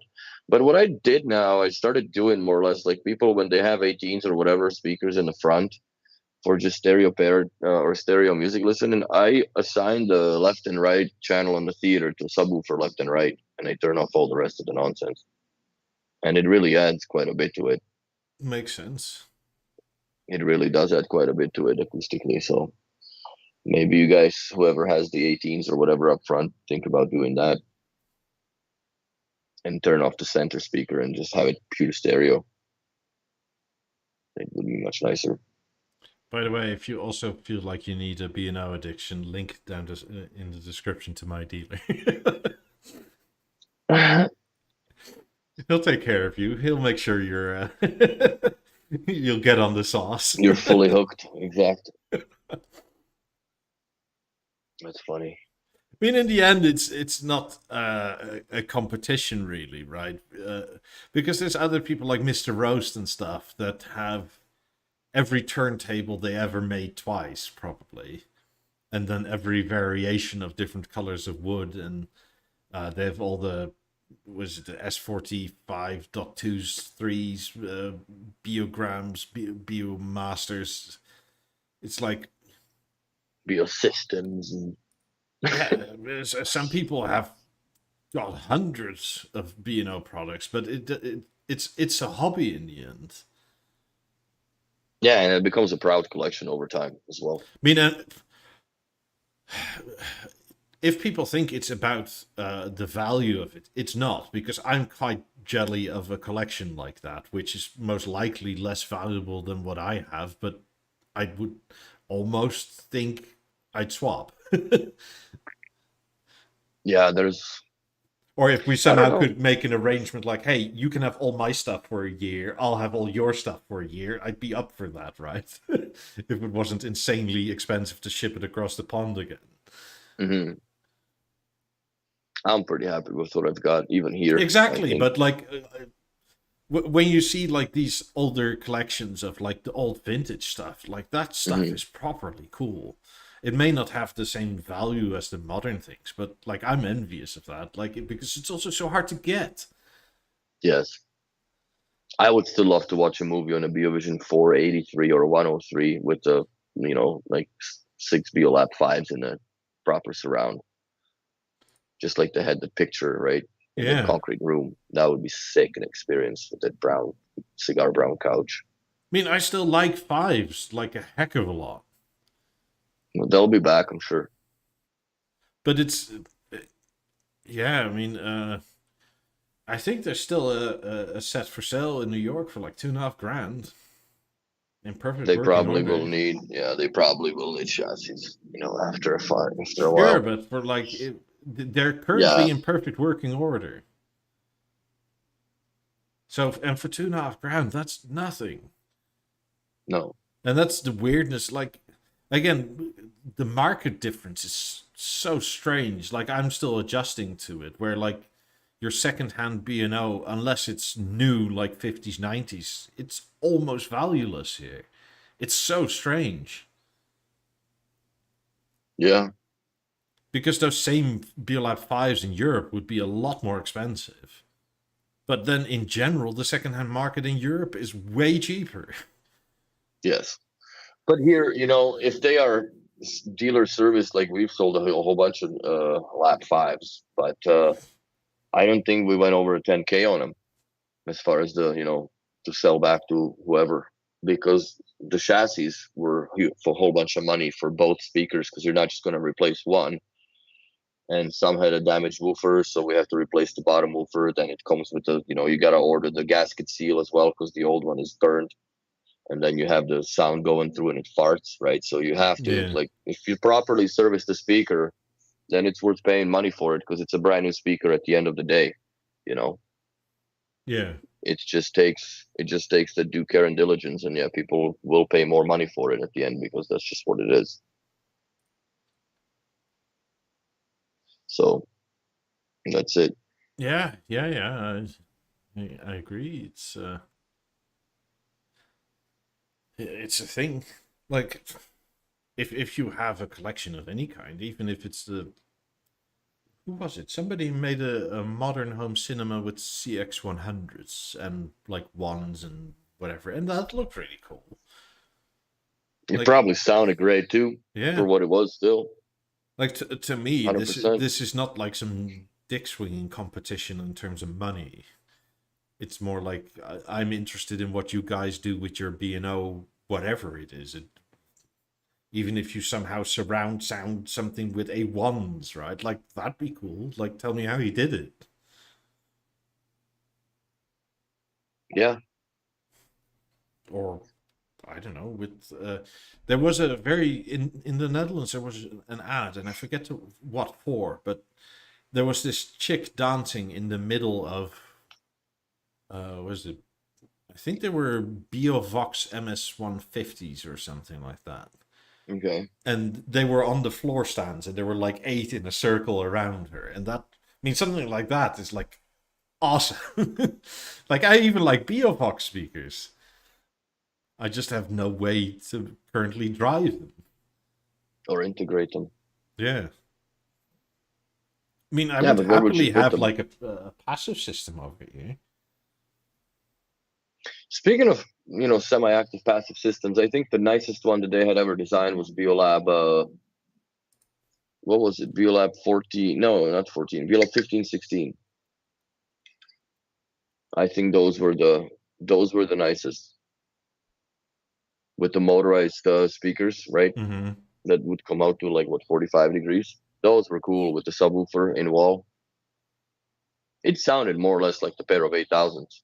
But what I did now, I started doing more or less like people when they have 18s or whatever speakers in the front for just stereo paired or stereo music listening. I assign the left and right channel in the theater to subwoofer left and right, and I turn off all the rest of the nonsense. And it really adds quite a bit to it. Makes sense. It really does add quite a bit to it acoustically. So maybe you guys, whoever has the 18s or whatever up front, think about doing that and turn off the center speaker and just have it pure stereo. It would be much nicer. By the way, if you also feel like you need a B&O addiction, link down in the description to my dealer. He'll take care of you. He'll make sure you're you'll get on the sauce. You're fully hooked. Exactly. That's funny. mean, in the end, it's not a competition, really, right? Because there's other people like Mr. Roast and stuff that have every turntable they ever made twice, probably, and then every variation of different colors of wood, and they have all the was it the S45.2s, 3s, Biograms, Biomasters. It's like Biosystems and yeah, some people have got hundreds of B&O products, but it's a hobby in the end. yeah, and it becomes a proud collection over time as well. I mean, if people think it's about the value of it, it's not, because I'm quite jelly of a collection like that, which is most likely less valuable than what I have, but I would almost think I'd swap. Yeah, there's. Or if we I don't somehow know. could make an arrangement like, hey, you can have all my stuff for a year, I'll have all your stuff for a year, I'd be up for that, right? If it wasn't insanely expensive to ship it across the pond again. Hmm. I'm pretty happy with what I've got, even here. I Exactly, think. but like when you see like these older collections of like the old vintage stuff, like that stuff Hmm. is properly cool. It may not have the same value as the modern things, but like I'm envious of that, like because it's also so hard to get. Yes, I would still love to watch a movie on a BeoVision 483 or 103 with the, like 6 BeoLab 5s in a proper surround, just like they had the picture, right, in the Yeah, concrete room. That would be sick an experience with that brown, cigar brown couch. I mean, I still like fives like a heck of a lot, Well, they'll be back, I'm sure. but it's yeah. I mean, I think there's still a set for sale in New York for like 2.5 grand in perfect They working probably will order. need, yeah, they probably will need chassis, after a Sure, while. but for like they're Yeah, currently in perfect working order. So and for 2.5 grand, that's nothing. no, And that's the weirdness. Like again, the market difference is so strange. Like I'm still adjusting to it. Where like your secondhand B&O, unless it's new like 50s, 90s, it's almost valueless here. It's so strange. yeah, Because those same BioLab 5s in Europe would be a lot more expensive. But then in general, the secondhand market in Europe is way cheaper. yes. But here, if they are dealer service, like we've sold a whole bunch of lap fives, but I don't think we went over 10K on them as far as to sell back to whoever, because the chassis were for a whole bunch of money for both speakers, because you're not just going to replace one. And some had a damaged woofer, so we have to replace the bottom woofer. Then it comes with you got to order the gasket seal as well, because the old one is burned. And then you have the sound going through and it farts, right? So you have to, Yeah. like, if you properly service the speaker, then it's worth paying money for it, because it's a brand new speaker at the end of the day. You know, Yeah. it just takes the due care and diligence, and yeah, people will pay more money for it at the end, because that's just what it is. So that's it. Yeah. Yeah. Yeah. I agree. It's a thing. Like if you have a collection of any kind, even if it's the who was it? Somebody made a modern home cinema with CX100s and like ones and whatever, and that looked really cool. It Like probably sounded great too for yeah, what it was still. like to me, this is 100%. this is not like some dick swinging competition in terms of money. It's more like I'm interested in what you guys do with your B&O, whatever it is. Even if you somehow surround sound something with A1s, right? Like that'd be cool. Like tell me how you did it. Yeah. Or I don't know. With there was a very in the Netherlands there was an ad, and I forget what for, but there was this chick dancing in the middle of was it? I think they were BioVox MS150s or something like that. Okay. And they were on the floor stands, and there were like 8 in a circle around her, and that, I mean, something like that is like awesome. Like, I even like BeoTalk speakers. I just have no way to currently drive them. Or integrate them. Yeah. I mean, I Yeah, would but where would you happily put have them? like a passive system over here. Speaking of, semi-active passive systems, I think the nicest one that they had ever designed was Beolab. What was it? Beolab 14? No, not 14. Beolab 15, 16. I think those were the nicest with the motorized speakers, right? Mm-hmm. That would come out to like what 45 degrees. Those were cool with the subwoofer in wall. It sounded more or less like the pair of 8000s,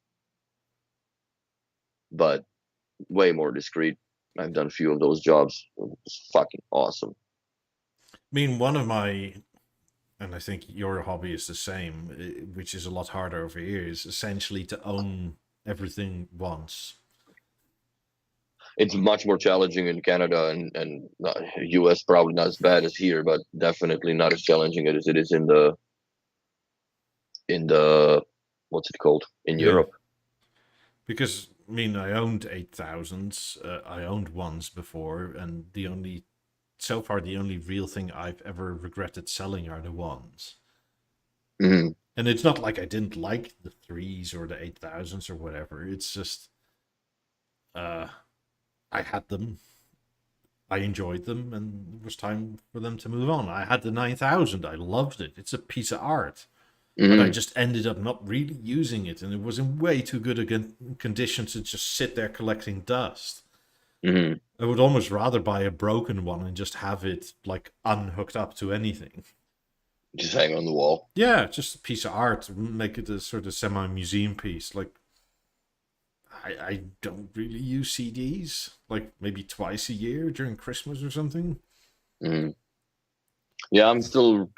but way more discreet. I've done a few of those jobs. It was fucking awesome. I mean, one of my, and I think your hobby is the same, which is a lot harder over here, is essentially to own everything once. It's much more challenging in Canada and US, probably not as bad as here, but definitely not as challenging as it is in the what's it called in Yeah. Europe. Because, I mean, I owned 8000s. I owned ones before, and so far, the only real thing I've ever regretted selling are the ones. Hmm. And it's not like I didn't like the threes or the 8000s or whatever. It's just, uh, I had them, I enjoyed them, and it was time for them to move on. I had the 9000. I loved it. It's a piece of art. But I Hmm. just ended up not really using it, and it was in way too good a condition to just sit there collecting dust. Hmm. I would almost rather buy a broken one and just have it like unhooked up to anything. Just hang on the wall. Yeah, just a piece of art, make it a sort of semi-museum piece. Like, I don't really use CDs, like maybe twice a year during Christmas or something. Hmm. Yeah, I'm still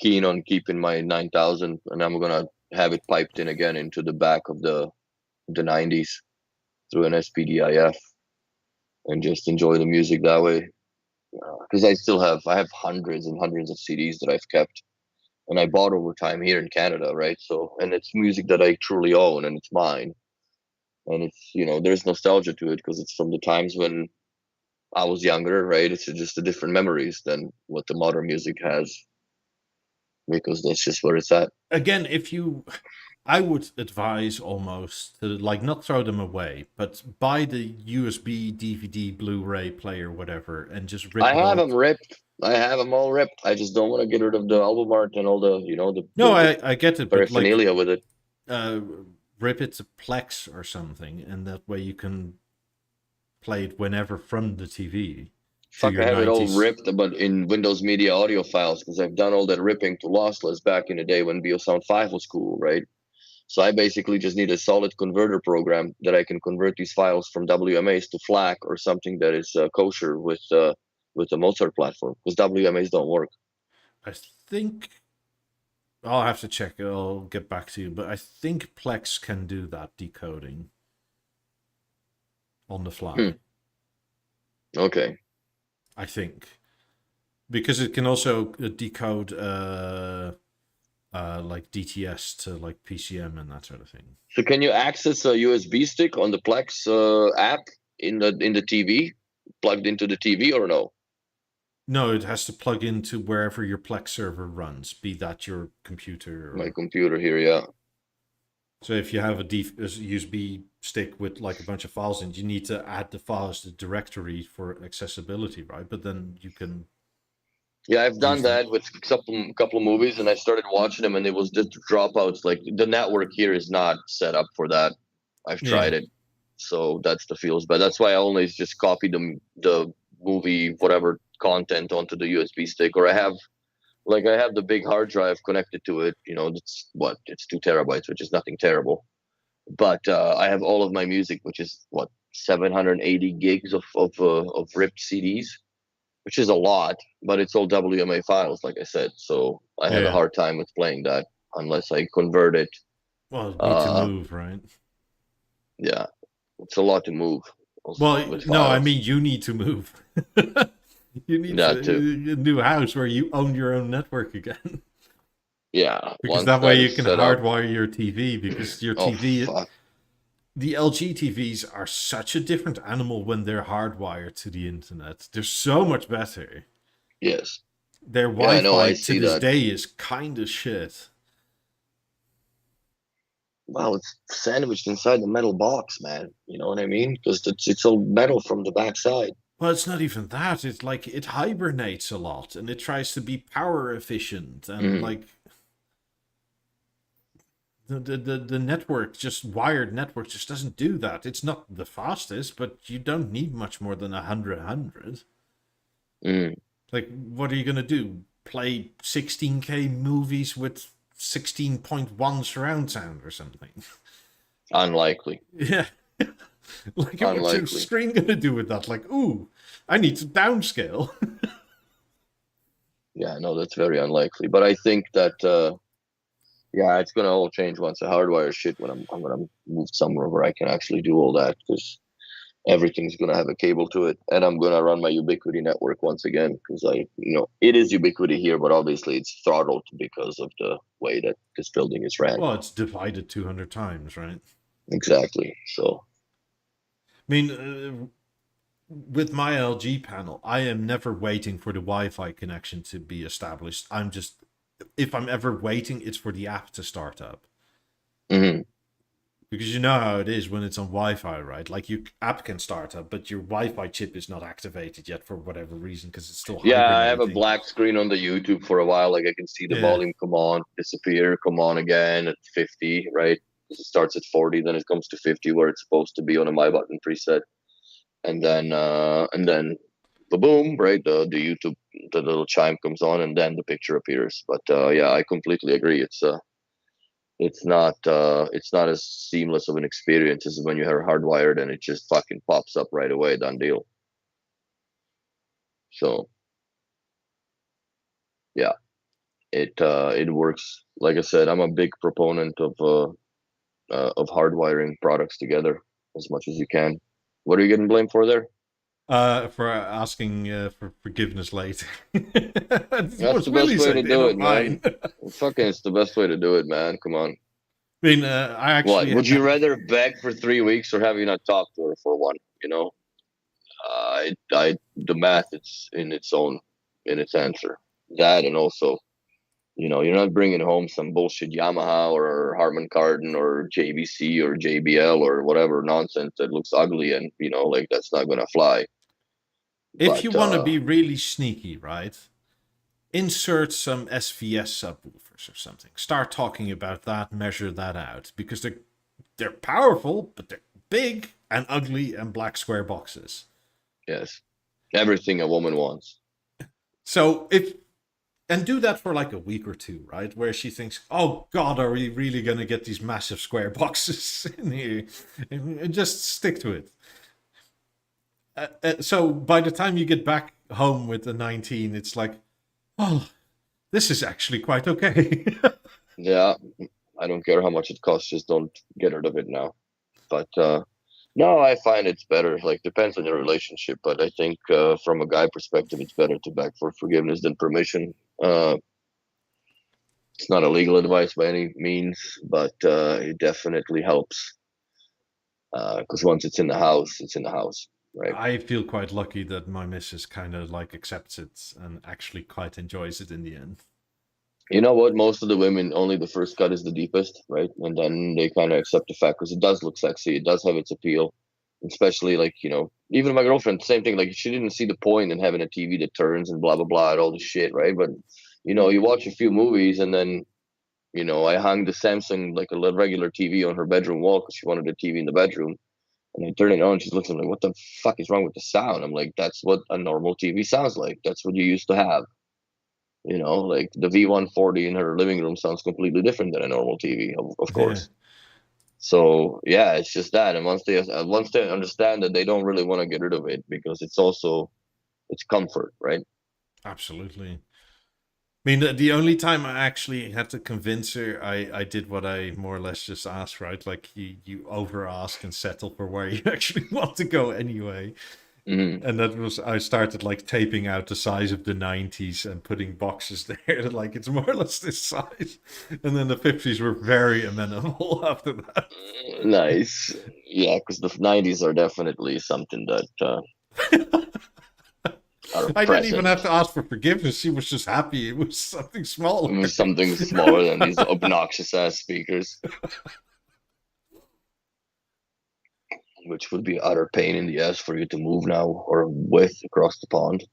keen on keeping my 9000, and I'm gonna have it piped in again into the back of the 90s through an SPDIF and just enjoy the music that way. Because I have hundreds and hundreds of CDs that I've kept, and I bought over time here in Canada, right? So, and it's music that I truly own and it's mine, and it's there's nostalgia to it because it's from the times when I was younger, right? It's just the different memories than what the modern music has, because that's just where it's at. Again, I would advise almost to like not throw them away, but buy the USB, DVD, Blu-ray player, whatever, and just rip I it have all. them ripped. I have them all ripped. I just don't want to get rid of the album art and all the No, the I get it, but like paraphernalia with it. uh, rip it to Plex or something, and that way you can play it whenever from the TV to Fuck, your I have it all 90s. ripped, but in Windows Media audio files because I've done all that ripping to lossless back in the day when BeoSound 5 was cool, right? So I basically just need a solid converter program that I can convert these files from WMAs to FLAC or something that is kosher with the Mozart platform because WMAs don't work. I think I'll have to check. I'll get back to you, but I think Plex can do that decoding on the Hmm. fly. Okay. I think because it can also decode like DTS to like PCM and that sort of thing. So can you access a USB stick on the Plex app in the TV, plugged into the TV or no? No, it has to plug into wherever your Plex server runs, be that your computer My or. computer here, yeah. So if you have a USB stick with like a bunch of files in, you need to add the files to the directory for accessibility, right? But then you can Yeah, I've done use them. that with couple of movies, and I started watching them, and it was just dropouts. Like the network here is not set up for that. I've tried Yeah. it, so that's the feels. But that's why I always just copy the movie whatever content onto the USB stick, or I have the big hard drive connected to it. It's 2 terabytes, which is nothing terrible. But I have all of my music, which is 780 gigs of ripped CDs, which is a lot, but it's all WMA files, like I said. So I have a Yeah. hard time with playing that unless I convert it. Well, you need to Uh, move, right? yeah, it's a lot to move Well, with no, I files. mean you need to move. You need That a too. new house where you own your own network again. Yeah, Because once that way that you is can set up. hardwire your TV. Because your Oh TV, fuck. the LG TVs are such a different animal when they're hardwired to the internet. They're so much better. Yes. Their Yeah, I know. Wi-Fi I to see this that. day is kind of shit. Wow, it's sandwiched inside the metal box, man. You know what I mean? Because it's all metal from the backside. Well, it's not even that. It's like it hibernates a lot and it tries to be power efficient and Mm. like the network, just wired network, just doesn't do that. It's not the fastest, but you don't need much more than 100. Mm. Like, what are you gonna do? Play 16K movies with 16.1 surround sound or something? Unlikely. Yeah. Like, what's your Unlikely. screen gonna do with that? Like, ooh, I need to downscale. Yeah, no, that's very unlikely. But I think that yeah, it's gonna all change once I hardwire shit when I'm gonna move somewhere where I can actually do all that because everything's gonna have a cable to it, and I'm gonna run my Ubiquity network once again because it is Ubiquity here, but obviously it's throttled because of the way that this building is ran. Well, it's divided 200 times, right? Exactly. So I mean, with my LG panel, I am never waiting for the Wi-Fi connection to be established. I'm just, if I'm ever waiting, it's for the app to start up. hmm Because you know how it is when it's on Wi-Fi, right? Like your app can start up, but your Wi-Fi chip is not activated yet for whatever reason because it's still yeah, I have a hibernating. black screen on the YouTube for a while. Like I can see the Yeah. volume come on, disappear, come on again at 50, right? It starts at 40, then it comes to 50 where it's supposed to be on a my button preset, and then boom, right? The YouTube, the little chime comes on, and then the picture appears. But yeah, I completely agree. It's not as seamless of an experience as when you have hardwired and it just fucking pops up right away, done deal. So yeah, it works. Like I said, I'm a big proponent of hardwiring products together as much as you can. What are you getting blamed for there? For asking for forgiveness later. It That's was the best Willie's way to idea, do not it, man. mine. Fucking, it's the best way to do it, man. Come on. I mean, I What actually would had you rather beg for 3 weeks or have you not talked to her for one? The math it's in its answer. That and also, you're not bringing home some bullshit Yamaha or Harman Kardon or JVC or JBL or whatever nonsense that looks ugly and like that's not gonna fly. if you But want to be really sneaky, right? Insert some SVS subwoofers or something. Start talking about that, measure that out because they're powerful, but they're big and ugly and black square boxes. yes, everything a woman wants. So if and do that for like a week or two, right? Where she thinks, "Oh God, are we really gonna get these massive square boxes in here?" And just stick to it. So by the time you get back home with the 19, it's like, "Oh, this is actually quite okay." Yeah, I don't care how much it costs, just don't get rid of it now. But no, I find it's better. Like depends on your relationship, but I think from a guy perspective, it's better to beg for forgiveness than permission. It's not a legal advice by any means, but it definitely helps because once it's in the house, it's in the house, right? I feel quite lucky that my missus kind of like accepts it and actually quite enjoys it in the end. You know what? Most of the women, only the first cut is the deepest, right? And then they kind of accept the fact because it does look sexy. It does have its appeal, especially like, even my girlfriend, same thing. Like she didn't see the point in having a TV that turns and blah, blah, blah, and all this shit, right? But, you watch a few movies and then, I hung the Samsung, like a regular TV on her bedroom wall because she wanted a TV in the bedroom. And I turn it on. She's looking like, what the fuck is wrong with the sound? I'm like, that's what a normal TV sounds like. That's what you used to have. Like the V140 in her living room sounds completely different than a normal TV, of Yeah, course. So yeah, it's just that. And once they understand that they don't really want to get rid of it because it's comfort, right? absolutely. I mean, the only time I actually had to convince her, I did what I more or less just asked, right? Like you over ask and settle for where you actually want to go anyway. Mm. And that was, I started like taping out the size of the 90s and putting boxes there. Like it's more or less this size. And then the 50s were very amenable after that. Nice. Yeah, because the 90s are definitely something that are I didn't even present. have to ask for forgiveness. She was just happy it was something smaller. It was something smaller than these obnoxious ass speakers, which would be utter pain in the ass for you to move now or with across the pond.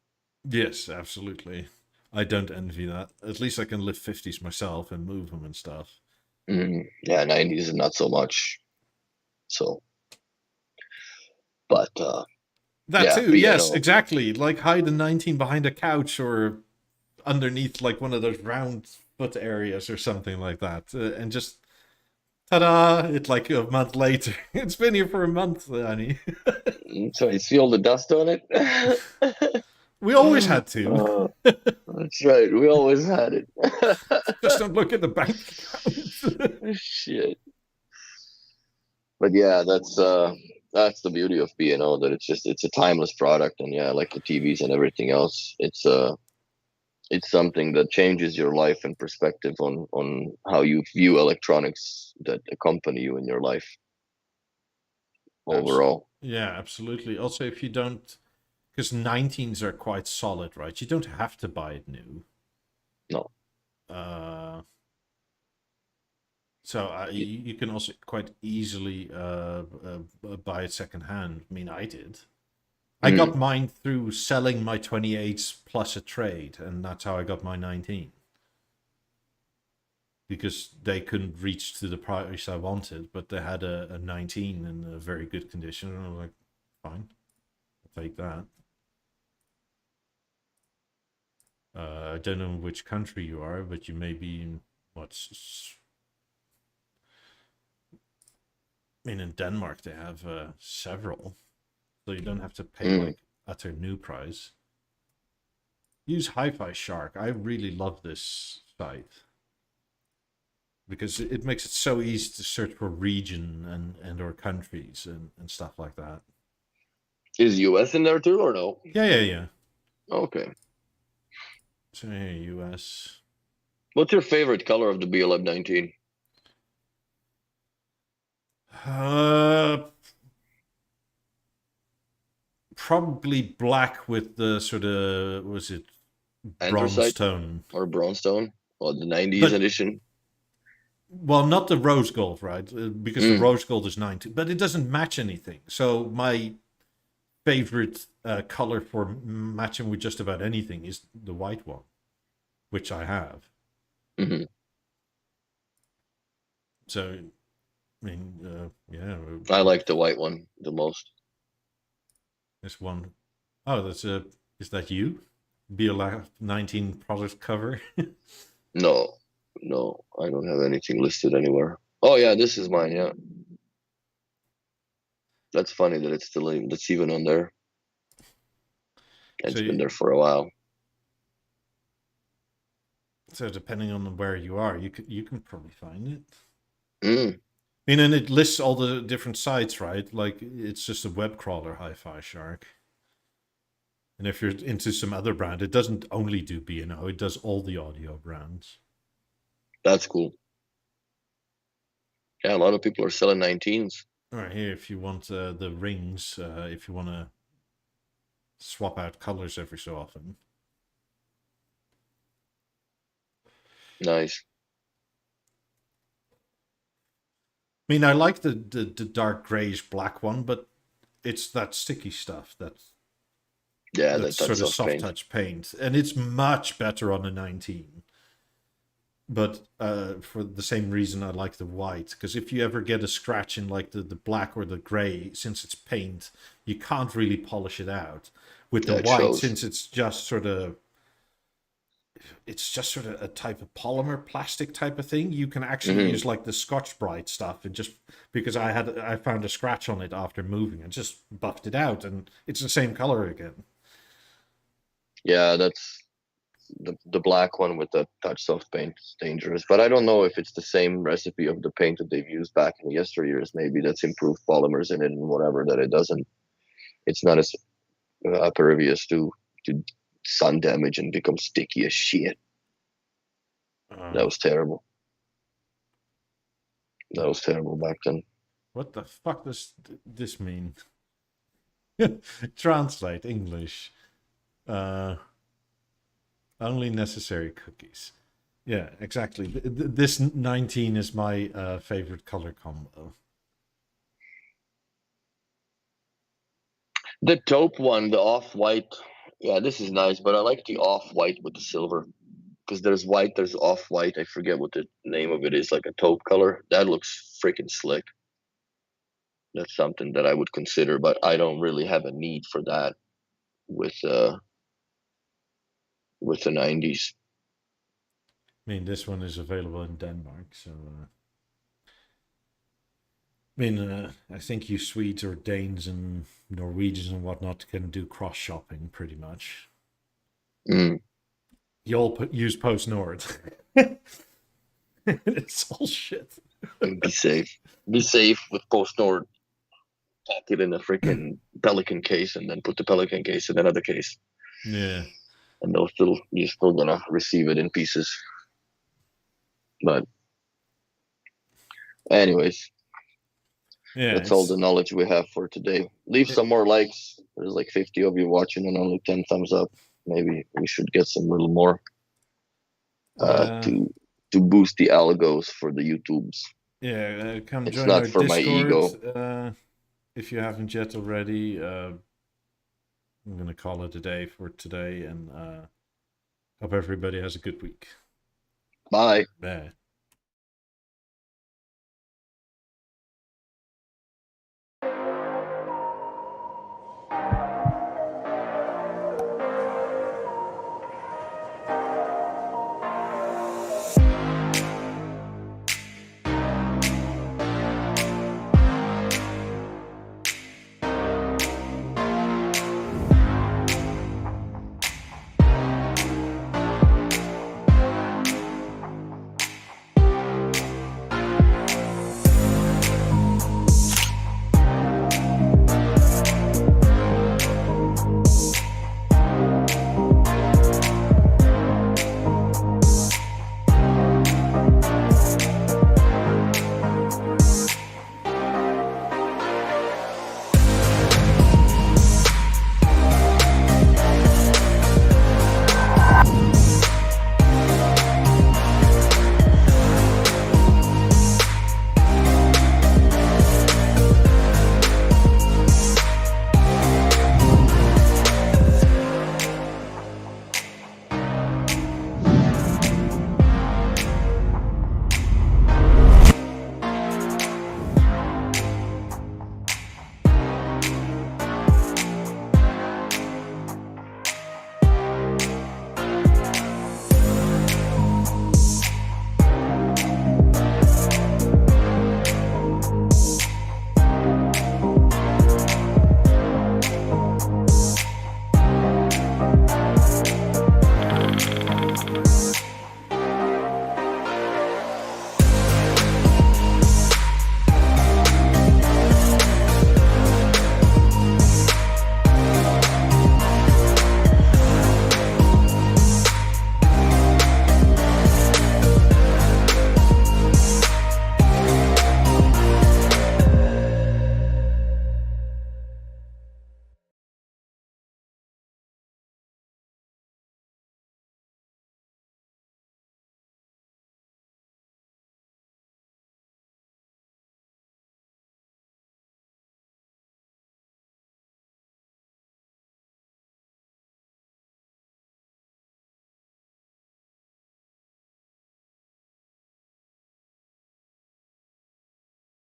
Yes, absolutely. I don't envy that. At least I can lift 50s myself and move them and stuff. Yeah, 90s not so much. So, but That yeah, too, yes, B&O. exactly. Like hide a 19 behind a couch or underneath like one of those round foot areas or something like that. And just ta-da! It's like a month later. It's been here for a month, honey. So you see all the dust on it? We always had to. Oh, that's right. We always had it. Just don't look at the bank account. Shit. But yeah, that's the beauty of B&O, that it's a timeless product, and yeah, like the TVs and everything else, it's something that changes your life and perspective on how you view electronics that accompany you in your life overall. Yeah, absolutely. Also, if you don't, because 19s are quite solid, right? You don't have to buy it new. No. Uh, so you can also quite easily buy it secondhand. I mean, I did. I got mine through selling my 28s plus a trade, and that's how I got my 19. Because they couldn't reach to the price I wanted, but they had a 19 in a very good condition, and I was like, fine, I'll take that. I don't know which country you are, but you may be in what's. I mean, in Denmark they have several, so you don't have to pay like utter new price. Use Hi-Fi Shark. I really love this site because it makes it so easy to search for region and or countries and stuff like that. Is US in there too, or no? Yeah. Okay. So hey, US. What's your favorite color of the BLM 19? Probably black with the sort of, was it bronze Anthracite tone? or Bronzestone? Or the 90s But edition? well, not the rose gold, right? Because the Mm. rose gold is 90, but it doesn't match anything. So my favorite color for matching with just about anything is the white one, which I have. Mm-hmm. So, I mean, yeah, I like the white one the most. there's one. Oh, that's a. Is that you? BLF 19 product cover. No, no, I don't have anything listed anywhere. Oh yeah, this is mine. Yeah, that's funny that it's still that's even on there. So, It's been there for a while. so depending on where you are, you can probably find it. Mm. I mean, and it lists all the different sites, right? Like it's just a web crawler, Hi-Fi Shark. And if you're into some other brand, it doesn't only do B&O; it does all the audio brands. That's cool. Yeah, a lot of people are selling 19s. All right, here, if you want the rings, if you want to swap out colors every so often. Nice. I mean, I like the dark grayish black one, but it's that sticky stuff Yeah, that's that's sort of soft soft paint. touch paint, and it's much better on a 19. But for the same reason, I like the white, because if you ever get a scratch in like the black or the gray, since it's paint, you can't really polish it out. With the Yeah, it white, shows. since it's just sort of a type of polymer plastic type of thing, you can actually Hmm. use like the Scotch Brite stuff, and just because I found a scratch on it after moving and just buffed it out, and it's the same color again. Yeah, that's the black one with the touch soft paint is dangerous. But I don't know if it's the same recipe of the paint that they've used back in the yesteryears. Maybe that's improved polymers in it and whatever, that it doesn't. It's not as pervious to sun damage and become sticky as shit. That was terrible. That was terrible back then. What the fuck does this mean? Translate English. Only necessary cookies. Yeah, exactly. This 19 is my favorite color combo. The taupe one, the off-white, yeah, this is nice, but I like the off-white with the silver. Because there's white, there's off-white. I forget what the name of it is, like a taupe color. That looks freaking slick. That's something that I would consider, but I don't really have a need for that with the 90s. I mean, this one is available in Denmark, so... I mean, I think you Swedes or Danes and Norwegians and whatnot can do cross-shopping pretty much. Mm. You all use Post-Nord. It's all shit. Be safe. Be safe with Post-Nord. Pack it in a freaking Pelican case and then put the Pelican case in another case. Yeah. And you're still gonna receive it in pieces. But anyways, yeah, that's all the knowledge we have for today. Leave some more likes. There's like 50 of you watching and only 10 thumbs up. Maybe we should get some little more to boost the algos for the YouTubes. Yeah, come it's join not our for Discord, my ego. If you haven't yet already. I'm gonna call it a day for today, and hope everybody has a good week. Bye. Bye.